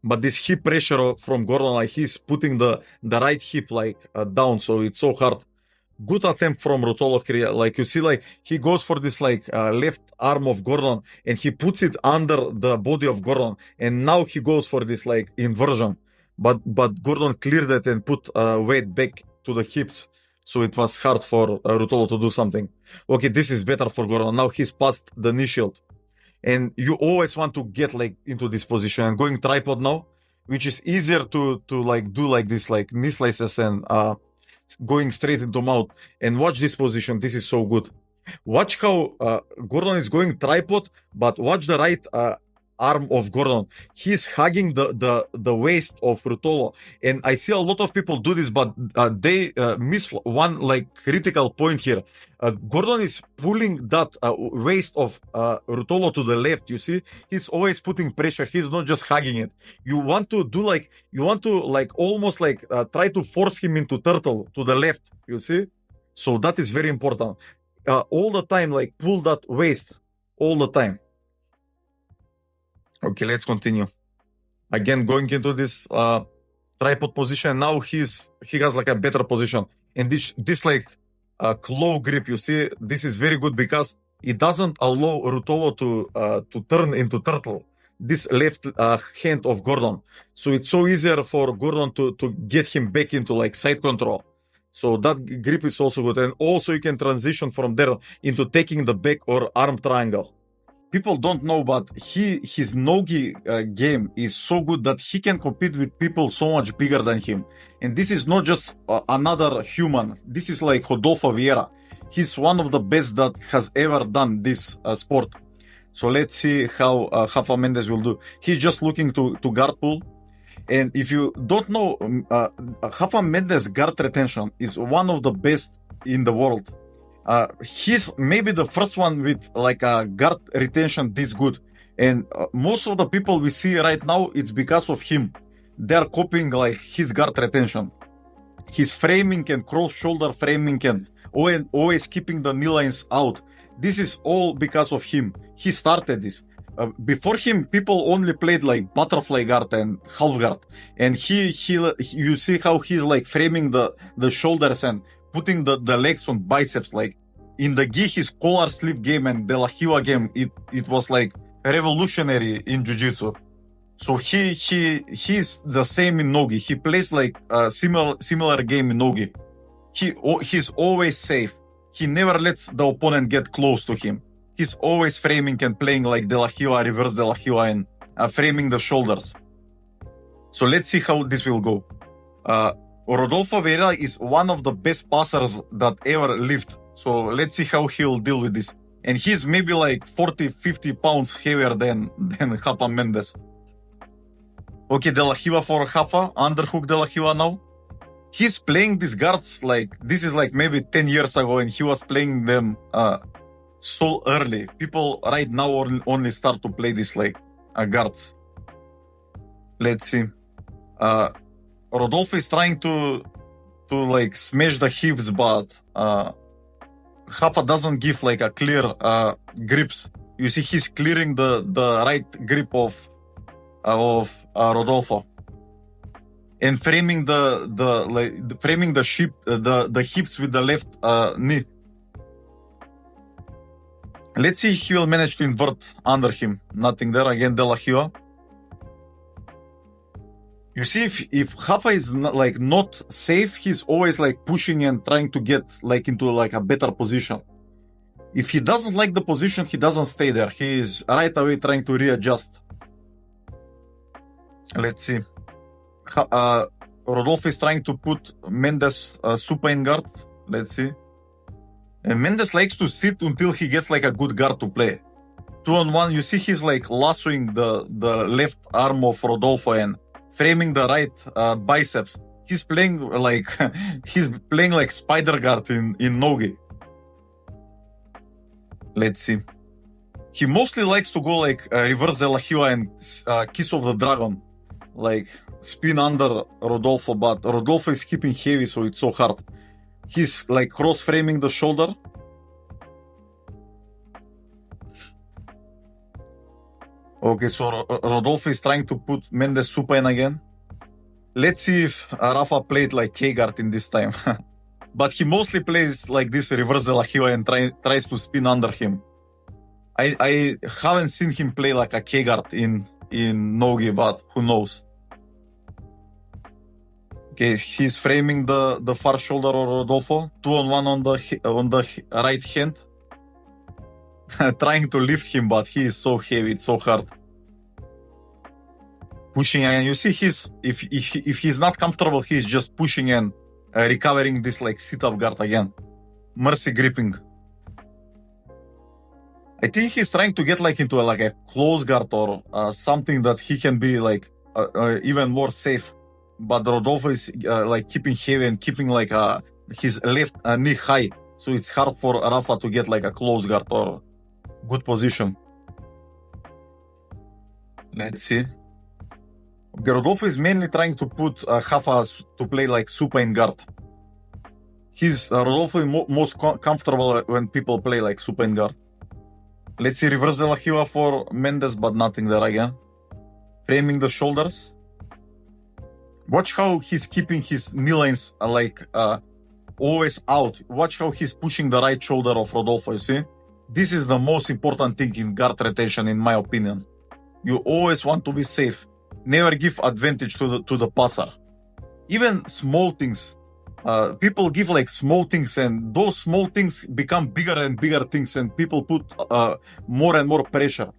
Speaker 2: But this hip pressure from Gordon, like he's putting the right hip like down, so it's so hard.
Speaker 1: Good attempt from Ruotolo here. Like you see, like he goes for this like left arm of Gordon and he puts it under the body of Gordon, and now he goes for this like inversion. But Gordon cleared it and put weight back to the hips, so it was hard for Ruotolo to do something. Okay, this is better for Gordon. Now he's past the knee shield, and you always want to get like into this position and going tripod now, which is easier to like do like this like knee slices and going straight into mouth. And watch this position. This is so good. Watch how Gordon is going tripod, but watch the right arm of Gordon. He's hugging the waist of Ruotolo, and I see a lot of people do this, but they miss one like critical point here. Gordon is pulling that waist of Ruotolo to the left. You see, he's always putting pressure. He's not just hugging it. You want to almost like try to force him into turtle to the left. You see, so that is very important. All the time, like pull that waist all the time. Okay, let's continue. Again, going into this tripod position. Now he has like a better position, and this like claw grip. You see, this is very good because it doesn't allow Ruotolo to turn into turtle. This left hand of Gordon, so it's so easier for Gordon to get him back into like side control. So that grip is also good, and also you can transition from there into taking the back or arm triangle. People don't know, but his nogi game is so good that he can compete with people so much bigger than him. And this is not just another human. This is like Rodolfo Vieira. He's one of the best that has ever done this sport. So let's see how Rafa Mendes will do. He's just looking to guard pull. And if you don't know, Rafa Mendes guard retention is one of the best in the world. He's maybe the first one with like a guard retention this good, and most of the people we see right now, it's because of him. They're copying like his guard retention, his framing and cross shoulder framing and always keeping the knee lines out. This is all because of him. He started this. Before him, people only played like butterfly guard and half guard, and you see how he's like framing the shoulders and putting the legs on biceps. Like in the gi, his collar sleeve game and De La Hiva game, it was like revolutionary in Jiu Jitsu. So he's the same in nogi. He plays like a similar game in nogi. He's always safe. He never lets the opponent get close to him. He's always framing and playing like De La Hiva, reverse De La Hiva, and framing the shoulders. So let's see how this will go. Rodolfo Vieira is one of the best passers that ever lived. So let's see how he'll deal with this. And he's maybe like 40-50 pounds heavier than Rafa Mendes. Okay, De La Hiva for Rafa. Underhook De La Hiva now. He's playing these guards like, this is like maybe 10 years ago, and he was playing them so early. People right now only start to play this like guards. Let's see. Rodolfo is trying to like smash the hips, but Rafa doesn't give like a clear grips. You see, he's clearing the right grip of Rodolfo and framing the hips with the left knee. Let's see if he will manage to invert under him. Nothing there. Again, De La Hiva. You see, if Rafa is not safe, he's always like pushing and trying to get like into like a better position. If he doesn't like the position, he doesn't stay there. He is right away trying to readjust. Let's see. Rodolfo is trying to put Mendes supine guard. Let's see. And Mendes likes to sit until he gets like a good guard to play. 2-on-1, you see he's like lassoing the left arm of Rodolfo and framing the right biceps. He's playing like spider guard in nogi. Let's see. He mostly likes to go like reverse De La Hiva and kiss of the dragon, like spin under Rodolfo, but Rodolfo is keeping heavy, so it's so hard. He's like cross framing the shoulder. Okay, so Rodolfo is trying to put Mendes supine again. Let's see if Rafa played like K-guard in this time.
Speaker 2: but he mostly plays like this reverse de la Hiva and tries to spin under him. I haven't seen him play like a K-guard in Nogi, but who knows. Okay, he's framing the far shoulder of Rodolfo, 2-on-1 on the right hand. Trying to lift him, but he is so heavy, it's so hard. Pushing, and you see if he's not comfortable, he's just pushing and recovering this like sit-up guard again. Mercy gripping. I think he's trying to get like into a close guard or something that he can be like even more safe. But Rodolfo is like keeping heavy and keeping like his left knee high, so it's hard for Rafa to get like a close guard or good position. Let's see. Rodolfo is mainly trying to put Rafa to play like supine guard. Rodolfo is most comfortable when people play like supine guard. Let's see reverse de la Hiva for Mendes, but nothing there again. Framing the shoulders. Watch how he's keeping his knee lines always out. Watch how he's pushing the right shoulder of Rodolfo, you see? This is the most important thing in guard rotation, in my opinion. You always want to be safe. Never give advantage to the passer. Even small things. People give like small things, and those small things become bigger and bigger things, and people put more and more pressure.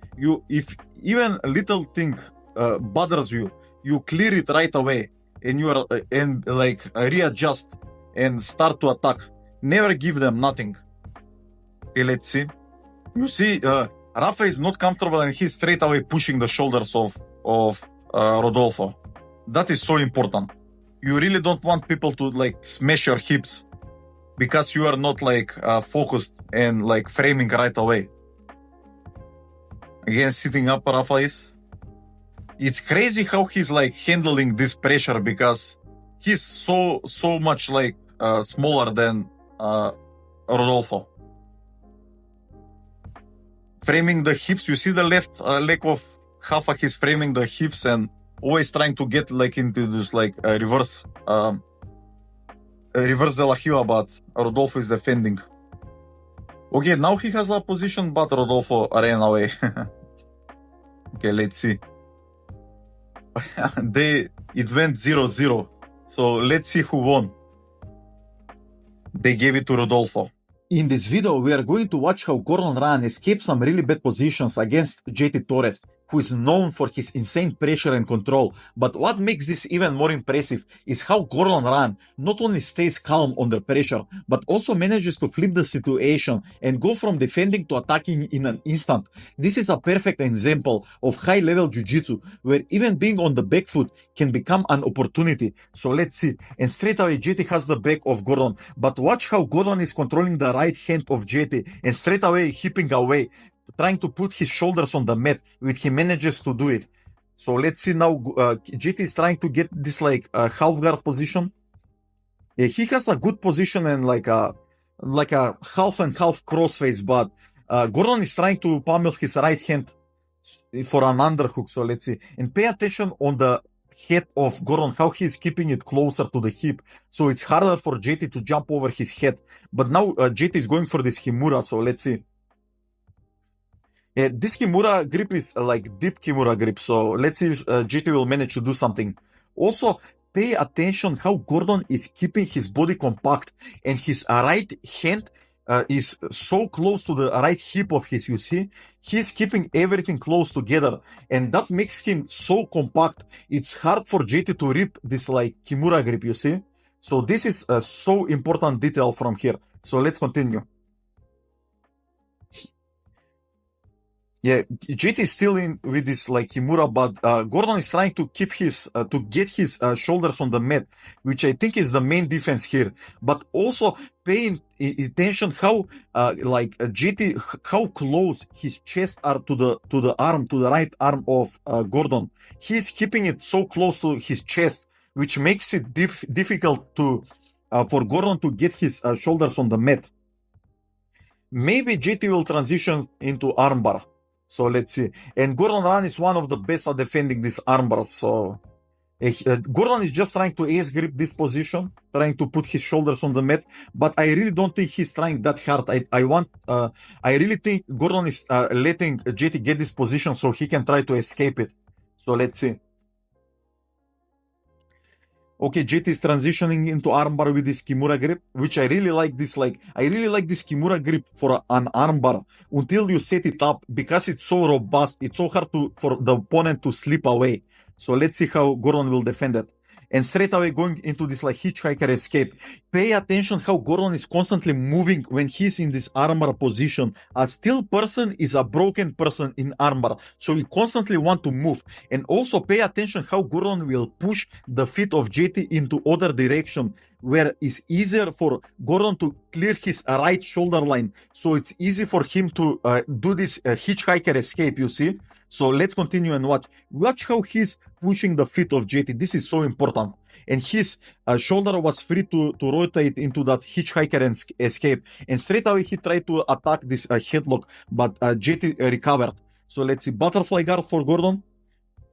Speaker 2: If even a little thing bothers you, you clear it right away, and readjust and start to attack. Never give them nothing. Okay, let's see. You see, Rafa is not comfortable, and he's straight away pushing the shoulders of Rodolfo. That is so important. You really don't want people to like smash your hips because you are not like focused and like framing right away. Again, sitting up, Rafa is. It's crazy how he's like handling this pressure because he's so much like smaller than Rodolfo. Framing the hips, you see the left leg of Rafa, he's framing the hips and always trying to get like into this like reverse de la Hiva, but Rodolfo is defending. Okay, now he has a position, but Rodolfo ran away. Okay, let's see. It went 0-0. So let's see who won. They gave it to Rodolfo.
Speaker 3: In this video, we are going to watch how Gordon Ryan escaped some really bad positions against JT Torres, who is known for his insane pressure and control. But what makes this even more impressive is how Gordon Ryan not only stays calm under pressure, but also manages to flip the situation and go from defending to attacking in an instant. This is a perfect example of high-level jiu-jitsu, where even being on the back foot can become an opportunity. So let's see. And straight away, JT has the back of Gordon. But watch how Gordon is controlling the right hand of JT and straight away hipping away, trying to put his shoulders on the mat, which he manages to do it. So let's see now. JT is trying to get this like half guard position. Yeah, he has a good position and like a half and half crossface, but Gordon is trying to pummel his right hand for an underhook. So let's see. And pay attention on the head of Gordon, how he's keeping it closer to the hip. So it's harder for JT to jump over his head. But now JT is going for this Kimura. So let's see. This Kimura grip is like deep Kimura grip. So let's see if JT will manage to do something. Also, pay attention how Gordon is keeping his body compact and his right hand is so close to the right hip of his, you see? He's keeping everything close together, and that makes him so compact. It's hard for JT to rip this like Kimura grip, you see? So this is a so important detail from here. So let's continue. Yeah, JT is still in with this like Kimura, but Gordon is trying to keep his to get his shoulders on the mat, which I think is the main defense here. But also paying attention how like JT, how close his chest are to the right arm of Gordon. He's keeping it so close to his chest, which makes it difficult to for Gordon to get his shoulders on the mat. Maybe JT will transition into armbar. So let's see. And Gordon Ryan is one of the best at defending these armbars. So
Speaker 1: Gordon is just trying to ace grip this position, trying to put his shoulders on the mat, but I really don't think he's trying that hard. I really think Gordon is letting JT get this position so he can try to escape it. So let's see. Okay, JT is transitioning into armbar with this Kimura grip, which I really like this. I really like this Kimura grip for an armbar until you set it up, because it's so robust. It's so hard for the opponent to slip away. So let's see how Gordon will defend it. And straight away going into this hitchhiker escape. Pay attention how Gordon is constantly moving when he's in this armbar position. A still person is a broken person in armbar. So you constantly want to move. And also pay attention how Gordon will push the feet of JT into other direction, where it's easier for Gordon to clear his right shoulder line. So it's easy for him to do this hitchhiker escape, you see? So let's continue and watch. Watch how he's pushing the feet of JT. This is so important. And his shoulder was free to rotate into that hitchhiker escape. And straight away he tried to attack this headlock, but JT recovered. So let's see. Butterfly guard for Gordon.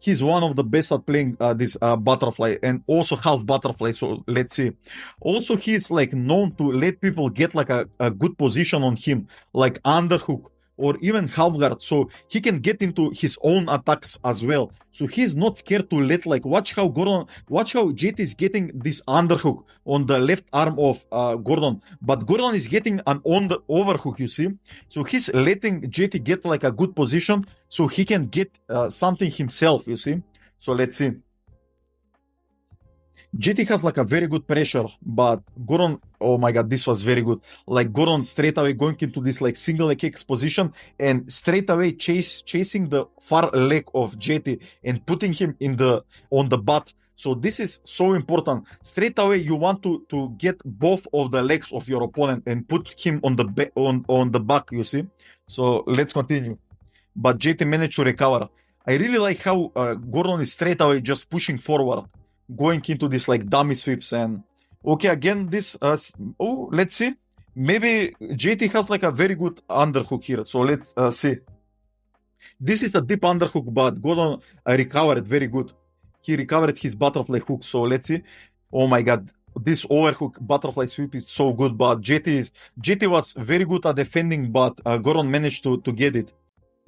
Speaker 1: He's one of the best at playing this butterfly, and also half butterfly. So let's see. Also, he's known to let people get a good position on him, like underhook or even half guard, so he can get into his own attacks as well. So he's not scared to let watch how JT is getting this underhook on the left arm of Gordon, but Gordon is getting an on the overhook, you see. So he's letting JT get a good position so he can get something himself, you see. So let's see. JT has a very good pressure, but Gordon, oh my god, this was very good. Gordon straight away going into this single leg kicks position and straight away chasing the far leg of JT and putting him on the butt. So this is so important. Straight away you want to get both of the legs of your opponent and put him on the back, you see. So let's continue. But JT managed to recover. I really like how Gordon is straight away just pushing forward, going into this dummy sweeps. And okay, again this let's see, maybe JT has a very good underhook here. So let's see. This is a deep underhook, but Gordon recovered very good. He recovered his butterfly hook. So let's see. Oh my god, this overhook butterfly sweep is so good, but JT was very good at defending, but Gordon managed to get it.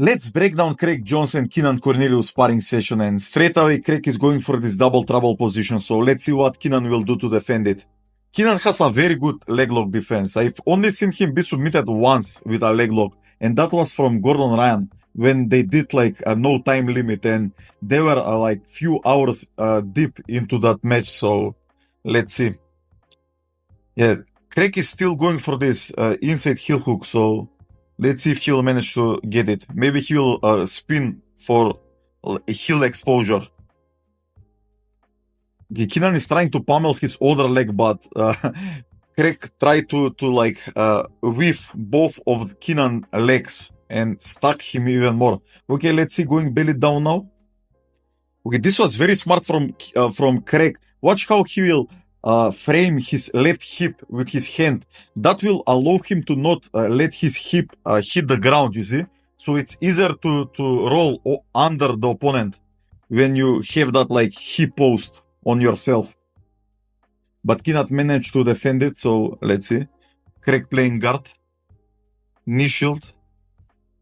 Speaker 1: Let's break down Craig Jones and Keenan Cornelius sparring session, and straight away Craig is going for this double trouble position, so let's see what Keenan will do to defend it. Keenan has a very good leg lock defense. I've only seen him be submitted once with a leg lock, and that was from Gordon Ryan when they did a no time limit, and they were few hours deep into that match. So let's see. Yeah, Craig is still going for this inside heel hook, so let's see if he'll manage to get it. Maybe he'll spin for heel exposure. Okay, Keenan is trying to pummel his other leg, but Craig tried to weave both of Keenan's legs and stuck him even more. Okay, let's see, going belly down now. Okay, this was very smart from Craig. Watch how he will frame his left hip with his hand. That will allow him to not let his hip hit the ground, you see. So it's easier to roll under the opponent when you have that hip post on yourself. But cannot manage to defend it, so let's see. Craig playing guard. Knee shield.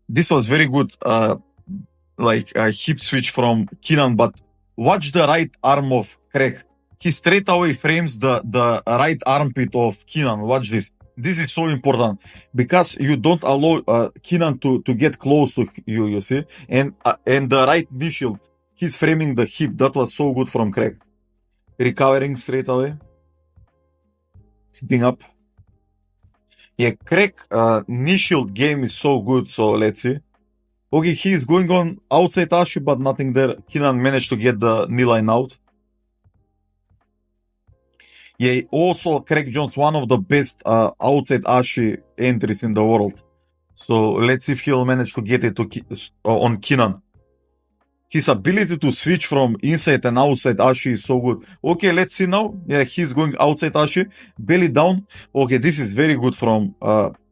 Speaker 1: This was very good a hip switch from Keenan, but watch the right arm of Craig. He straight away frames the right armpit of Keenan. Watch this. This is so important because you don't allow Keenan to get close to you, you see. And the right knee shield, he's framing the hip. That was so good from Craig. Recovering straight away. Sitting up. Yeah, Craig knee shield game is so good, so let's see. Okay, he is going on outside Ashi, but nothing there. Keenan managed to get the knee line out. Yeah, also Craig Jones, one of the best outside Ashi entries in the world. So let's see if he'll manage to get it on Keenan.
Speaker 3: His ability to switch from inside and outside Ashi is so good. Okay, let's see now. Yeah, he's going outside Ashi, belly down. Okay, this is very good from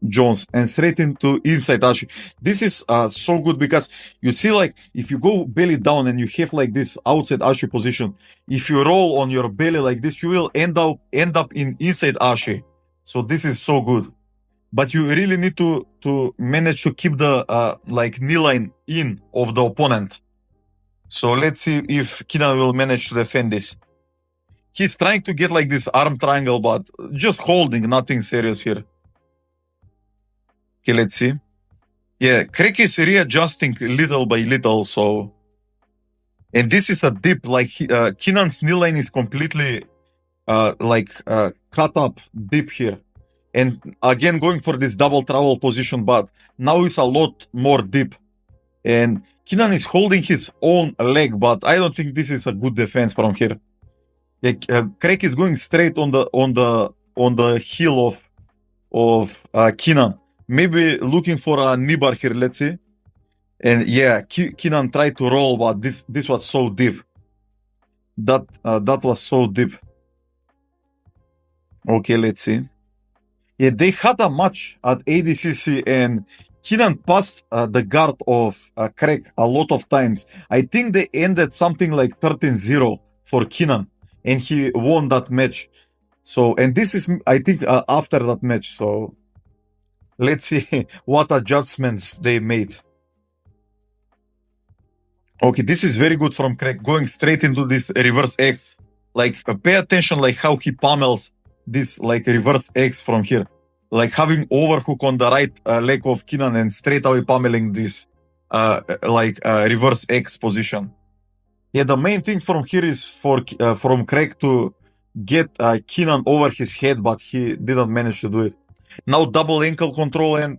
Speaker 3: Jones, and straight into inside Ashi. This is so good because you see, like, if you go belly down and you have like this outside Ashi position, if you roll on your belly like this, you will end up in inside Ashi. So this is so good. But you really need to manage to keep the like knee line in of the opponent. So let's see if Keenan will manage to defend this. He's trying to get like this arm triangle, but just holding, nothing serious here. Okay, let's see. Yeah, Craig is readjusting little by little, so... And this is a dip, like Keenan's knee line is completely cut up deep here. And again, going for this double travel position, but now it's a lot more deep. And Keenan is holding his own leg, but I don't think this is a good defense from here. Craig is going straight on the heel of Keenan. Maybe looking for a knee bar here. Let's see. And yeah, Keenan tried to roll, but this was so deep. That was so deep. Okay, let's see. Yeah, they had a match at ADCC and Keenan passed the guard of Craig a lot of times. I think they ended something like 13-0 for Keenan, and he won that match. So, and this is, I think, after that match. So, let's see what adjustments they made. Okay, this is very good from Craig, going straight into this reverse X. Like, pay attention, like how he pummels this, like, reverse X from here. Like having overhook on the right leg of Keenan and straight away pummeling this reverse X position. Yeah, the main thing from here is from Craig to get Keenan over his head, but he didn't manage to do it. Now double ankle control and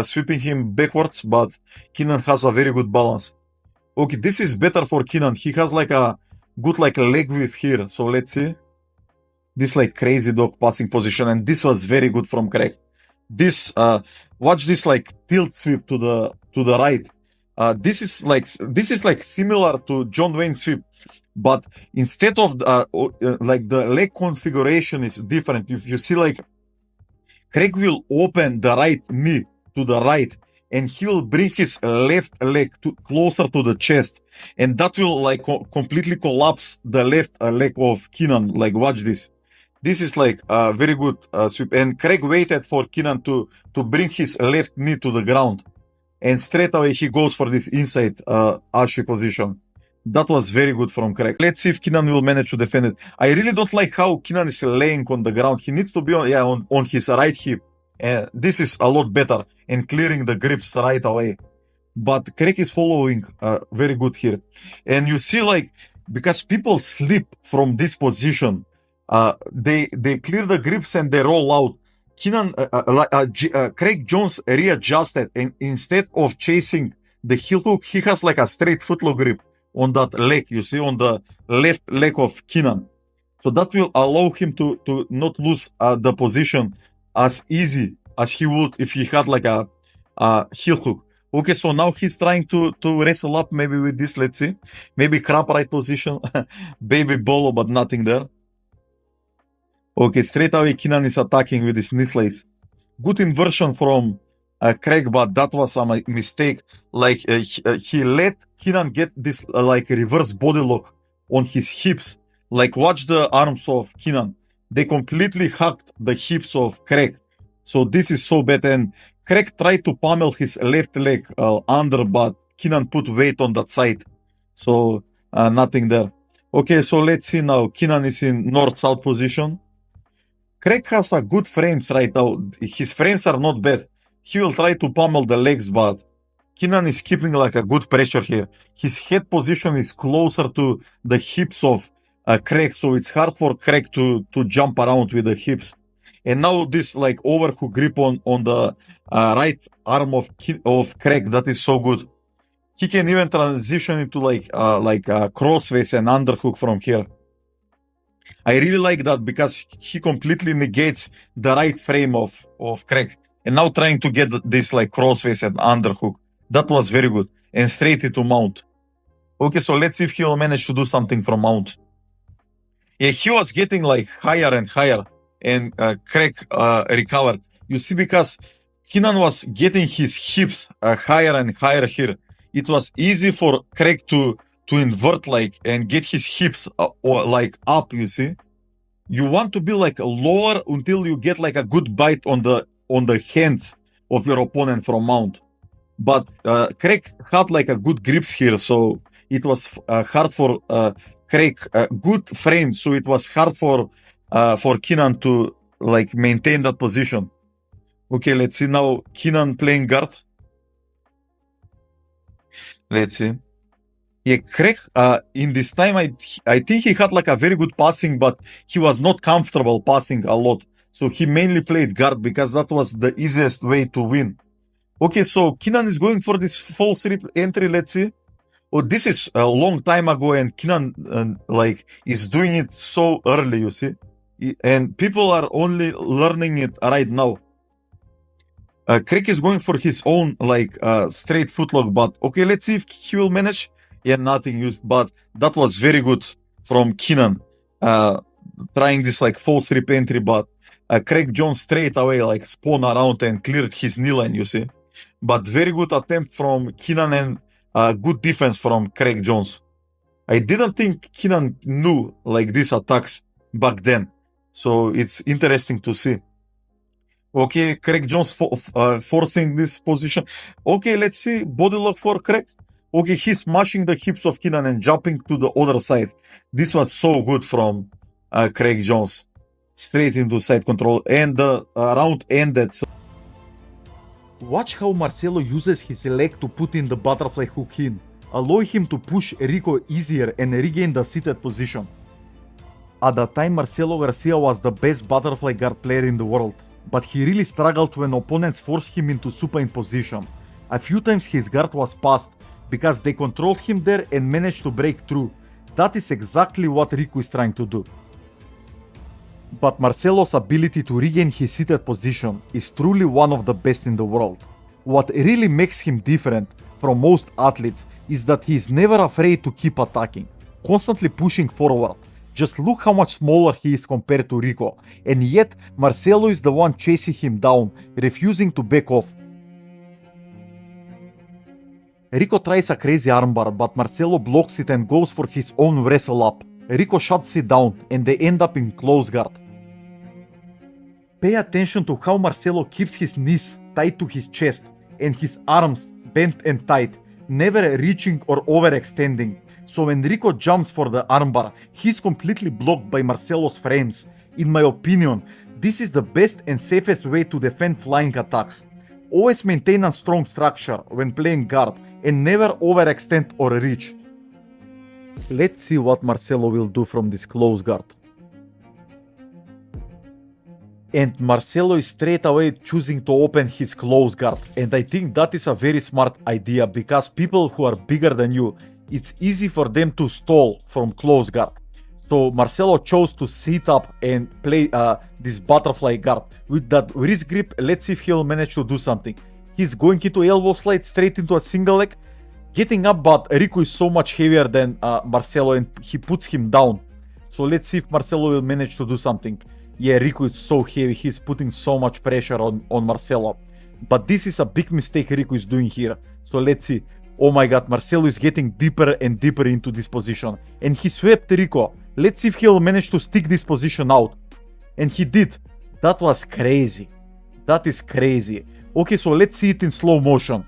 Speaker 3: sweeping him backwards, but Keenan has a very good balance. Okay, this is better for Keenan. He has like a good leg whip here. So let's see. This like crazy dog passing position, and this was very good from Craig. This watch this like tilt sweep to the right. This is like similar to John Wayne sweep, but instead of like the leg configuration is different. If you see, like, Craig will open the right knee to the right, and he will bring his left leg closer to the chest, and that will like completely collapse the left leg of Keenan. Like, watch this. This is like a very good sweep. And Craig waited for Keenan to bring his left knee to the ground. And straight away he goes for this inside Ashi position. That was very good from Craig. Let's see if Keenan will manage to defend it. I really don't like how Keenan is laying on the ground. He needs to be on his right hip. This is a lot better and clearing the grips right away. But Craig is following very good here. And you see, like, because people slip from this position, they clear the grips and they roll out. Craig Jones readjusted, and instead of chasing the heel hook, he has like a straight footlock grip on that leg, you see, on the left leg of Keenan. So that will allow him to not lose the position as easy as he would if he had like a heel hook. Okay, so now he's trying to wrestle up maybe with this, let's see. Maybe crab right position, baby bolo, but nothing there. Okay, straight away Keenan is attacking with his knee slays. Good inversion from Craig, but that was a mistake. Like, he let Keenan get this like reverse body lock on his hips. Like, watch the arms of Keenan. They completely hacked the hips of Craig. So this is so bad. And Craig tried to pummel his left leg under, but Keenan put weight on that side. So nothing there. Okay, so let's see now. Keenan is in north-south position. Craig has a good frames right now. His frames are not bad. He will try to pummel the legs, but Keenan is keeping like a good pressure here. His head position is closer to the hips of Craig, so it's hard for Craig to jump around with the hips. And now this like overhook grip on the right arm of Craig, that is so good. He can even transition into like crossface and underhook from here. I really like that because he completely negates the right frame of Craig. And now trying to get this like crossface and underhook. That was very good. And straight into mount.
Speaker 1: Okay, so let's see if he will manage to do something from mount. Yeah, he was getting like higher and higher, and Craig recovered. You see, because Keenan was getting his hips higher and higher here. It was easy for Craig to invert like and get his hips or like up. You see, you want to be like lower until you get like a good bite on the hands of your opponent from mount. But Craig had like a good grips here, so it was hard for Craig. Good frame, so it was hard for Keenan to like maintain that position. Okay, let's see now Keenan playing guard. Let's see. Yeah, Craig, in this time, I think he had like a very good passing, but he was not comfortable passing a lot. So he mainly played guard because that was the easiest way to win. Okay, so Keenan is going for this false rip entry, let's see. Oh, this is a long time ago and Keenan like is doing it so early, you see. And people are only learning it right now. Craig is going for his own like straight footlock, but okay, let's see if he will manage. Yeah, nothing used, but that was very good from Keenan. Trying this like false rip entry, but Craig Jones straight away like spun around and cleared his knee line, you see. But very good attempt from Keenan and good defense from Craig Jones. I didn't think Keenan knew like these attacks back then. So it's interesting to see. Okay, Craig Jones forcing this position. Okay, let's see. Body lock for Craig. Okay, he's smashing the hips of Keenan and jumping to the other side. This was so good from Craig Jones. Straight into side control. And the round ended. So watch how Marcelo uses his leg to put in the butterfly hook in, allowing him to push Rico easier and regain the seated position. At that time, Marcelo Garcia was the best butterfly guard player in the world, but he really struggled when opponents forced him into supine position. A few times his guard was passed because they controlled him there and managed to break through. That is exactly what Rico is trying to do. But Marcelo's ability to regain his seated position is truly one of the best in the world. What really makes him different from most athletes is that he is never afraid to keep attacking, constantly pushing forward. Just look how much smaller he is compared to Rico, and yet Marcelo is the one chasing him down, refusing to back off. Rico tries a crazy armbar, but Marcelo blocks it and goes for his own wrestle up. Rico shuts it down and they end up in close guard. Pay attention to how Marcelo keeps his knees tight to his chest and his arms bent and tight, never reaching or overextending. So when Rico jumps for the armbar, he's completely blocked by Marcelo's frames. In my opinion, this is the best and safest way to defend flying attacks. Always maintain a strong structure when playing guard and never overextend or reach. Let's see what Marcelo will do from this close guard. And Marcelo is straight away choosing to open his close guard. And I think that is a very smart idea because people who are bigger than you, it's easy for them to stall from close guard. So Marcelo chose to sit up and play this butterfly guard. With that wrist grip, let's see if he'll manage to do something. He's going into elbow slide straight into a single leg. Getting up, but Rico is so much heavier than Marcelo and he puts him down. So let's see if Marcelo will manage to do something. Yeah, Rico is so heavy, he's putting so much pressure on Marcelo. But this is a big mistake Rico is doing here. So let's see. Oh my god, Marcelo is getting deeper and deeper into this position. And he swept Rico. Let's see if he'll manage to stick this position out. And he did. That was crazy. That is crazy. Okay, so let's see it in slow motion.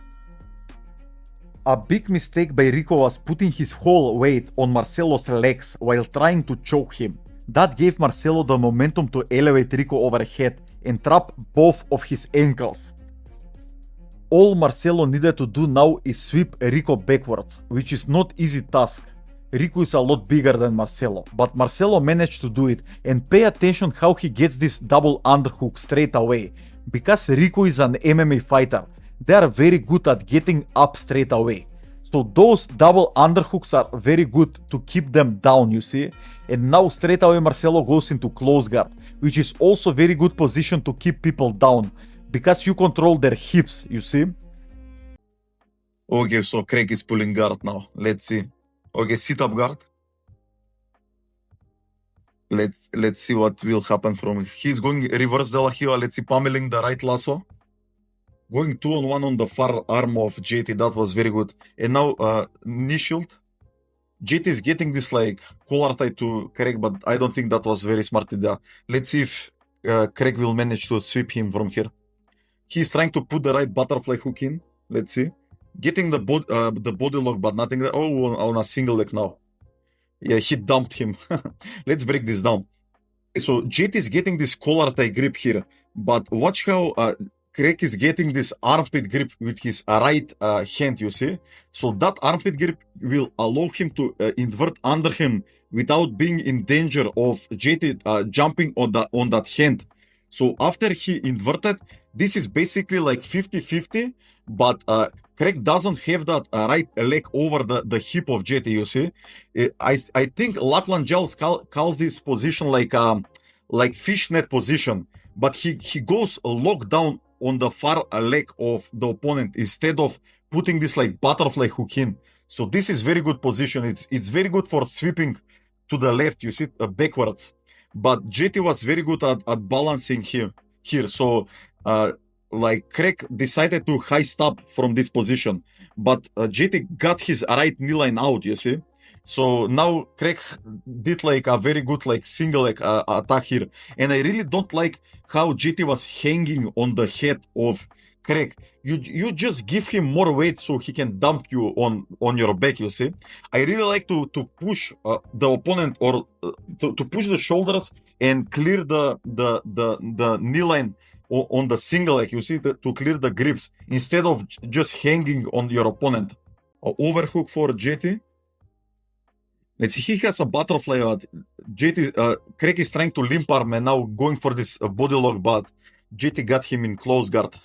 Speaker 1: A big mistake by Rico was putting his whole weight on Marcelo's legs while trying to choke him. That gave Marcelo the momentum to elevate Rico overhead and trap both of his ankles. All Marcelo needed to do now is sweep Rico backwards, which is not easy task. Rico is a lot bigger than Marcelo, but Marcelo managed to do it, and pay attention how he gets this double underhook straight away. Because Rico is an MMA fighter, they are very good at getting up straight away. So those double underhooks are very good to keep them down, you see. And now straight away Marcelo goes into close guard, which is also very good position to keep people down. Because you control their hips, you see. Okay, so Craig is pulling guard now. Let's see.
Speaker 2: Okay, sit up guard. Let's see what will happen from it. He's going reverse De La Hiva. Let's see, pummeling the right lasso. Going 2-on-1 on the far arm of JT. That was very good. And now knee shield. JT is getting this like collar tie to Craig, but I don't think that was very smart idea. Let's see if Craig will manage to sweep him from here. He's trying to put the right butterfly hook in. Let's see. Getting the body lock, but nothing. Oh, on a single leg now. Yeah, he dumped him. Let's break this down. So JT is getting this collar tie grip here, but watch how Craig is getting this armpit grip with his right hand, you see? So that armpit grip will allow him to invert under him without being in danger of JT jumping on that hand. So after he inverted, this is basically like 50-50, but Craig doesn't have that right leg over the hip of JT, you see? I think Lachlan Giles calls this position like fishnet position, but he goes locked down on the far leg of the opponent instead of putting this like butterfly hook in. So this is very good position. It's very good for sweeping to the left, you see, backwards. But JT was very good at balancing here. So like Craig decided to high stop from this position, but JT got his right knee line out, you see. So now Craig did like a very good like single leg attack here, and I really don't like how JT was hanging on the head of Craig. You just give him more weight so he can dump you on your back, you see. I really like to push the opponent or to push the shoulders and clear the knee line on the single leg, you see, to clear the grips instead of just hanging on your opponent. Overhook for JT. Let's see, he has a butterfly. Craig is trying to limp arm and now going for this body lock, but JT got him in close guard.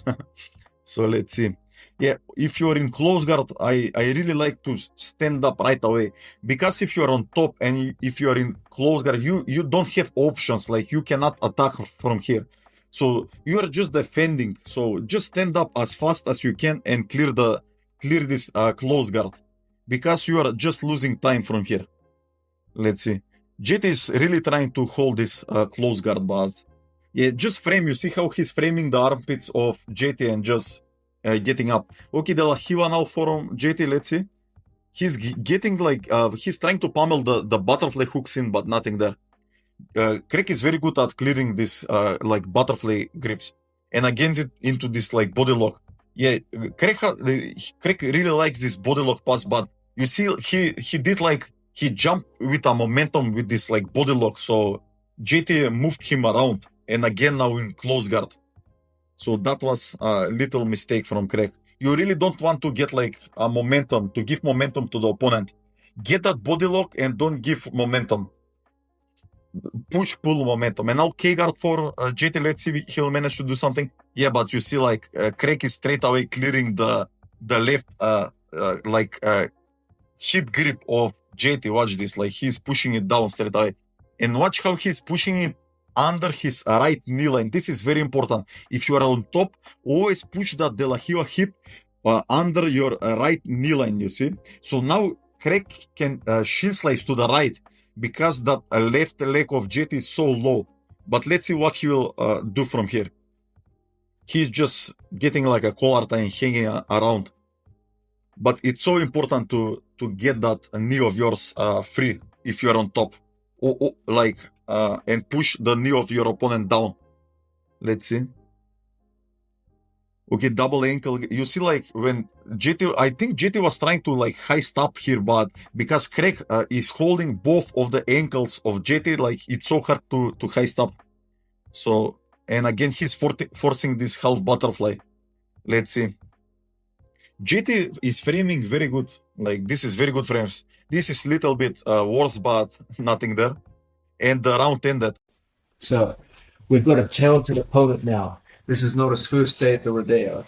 Speaker 2: So let's see. Yeah, if you're in close guard, I really like to stand up right away, because if you're on top and if you're in close guard, you don't have options, like you cannot attack from here. So you are just defending. So just stand up as fast as you can and clear this close guard, because you are just losing time from here. Let's see. JT is really trying to hold this close guard, but yeah, just frame. You see how he's framing the armpits of JT and just getting up. Okay, De La Hiva now for JT. Let's see. He's getting like he's trying to pummel the butterfly hooks in, but nothing there. Craig is very good at clearing this like butterfly grips, and again into this like body lock. Yeah, Craig really likes this body lock pass, but you see he did like he jumped with a momentum with this like body lock, so JT moved him around, and again now in close guard. So that was a little mistake from Craig. You really don't want to get like a momentum, to give momentum to the opponent. Get that body lock and don't give momentum. Push, pull momentum. And now K-guard for JT. Let's see if he'll manage to do something. Yeah, but you see like Craig is straight away clearing the left hip grip of JT. Watch this, like he's pushing it down straight away. And watch how he's pushing it under his right knee line. This is very important. If you are on top, always push that De La Hiva hip under your right knee line, you see. So now Craig can shin slice to the right, because that left leg of JT is so low. But let's see what he will do from here. He's just getting like a collar tie and hanging around. But it's so important to get that knee of yours free if you're on top. And push the knee of your opponent down. Let's see. Okay, double ankle. You see, like when JT, I think JT was trying to like high stop here, but because Craig is holding both of the ankles of JT, like it's so hard to high stop. So, and again, he's forcing this half butterfly. Let's see. JT is framing very good. Like this is very good frames. This is little bit worse, but nothing there. And the round ended.
Speaker 5: So we've got a talented opponent now. This is not his first day at the rodeo.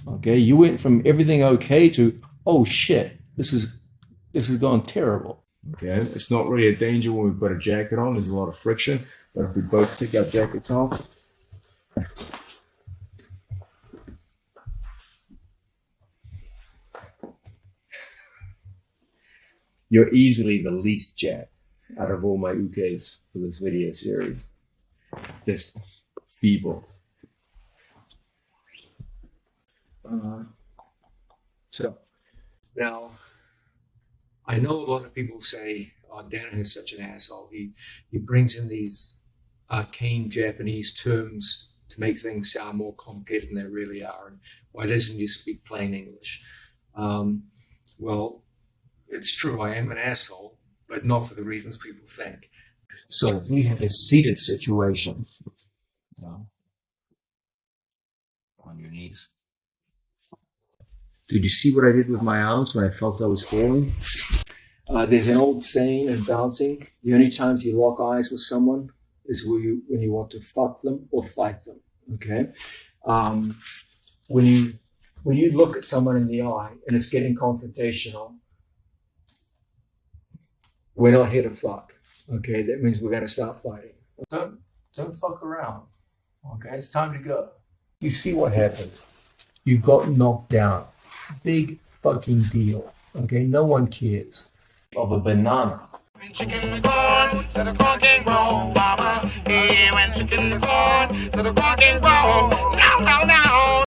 Speaker 5: Okay, you went from everything okay to, oh shit, this is going terrible. Okay, it's not really a danger when we've got a jacket on. There's a lot of friction, but if we both take our jackets off, You're easily the least jacked out of all my ukes for this video series. Just feeble. So now, I know a lot of people say, "Oh, Danaher is such an asshole. He brings in these arcane Japanese terms to make things sound more complicated than they really are. And why doesn't he speak plain English?" Well, it's true. I am an asshole, but not for the reasons people think. So we have a seated situation. On your knees. Did you see what I did with my arms when I felt I was falling? There's an old saying in bouncing: the only times you lock eyes with someone is when you want to fuck them or fight them. Okay, when you look at someone in the eye and it's getting confrontational, we're not here to fuck. Okay, that means we're gonna start fighting. Don't fuck around. Okay, it's time to go. You see what happened? You got knocked down. Big fucking deal. Okay, no one cares. Of a banana.
Speaker 6: When chicken corn, so the corn can grow, mama. Hey, when chicken corn, so the corn can grow.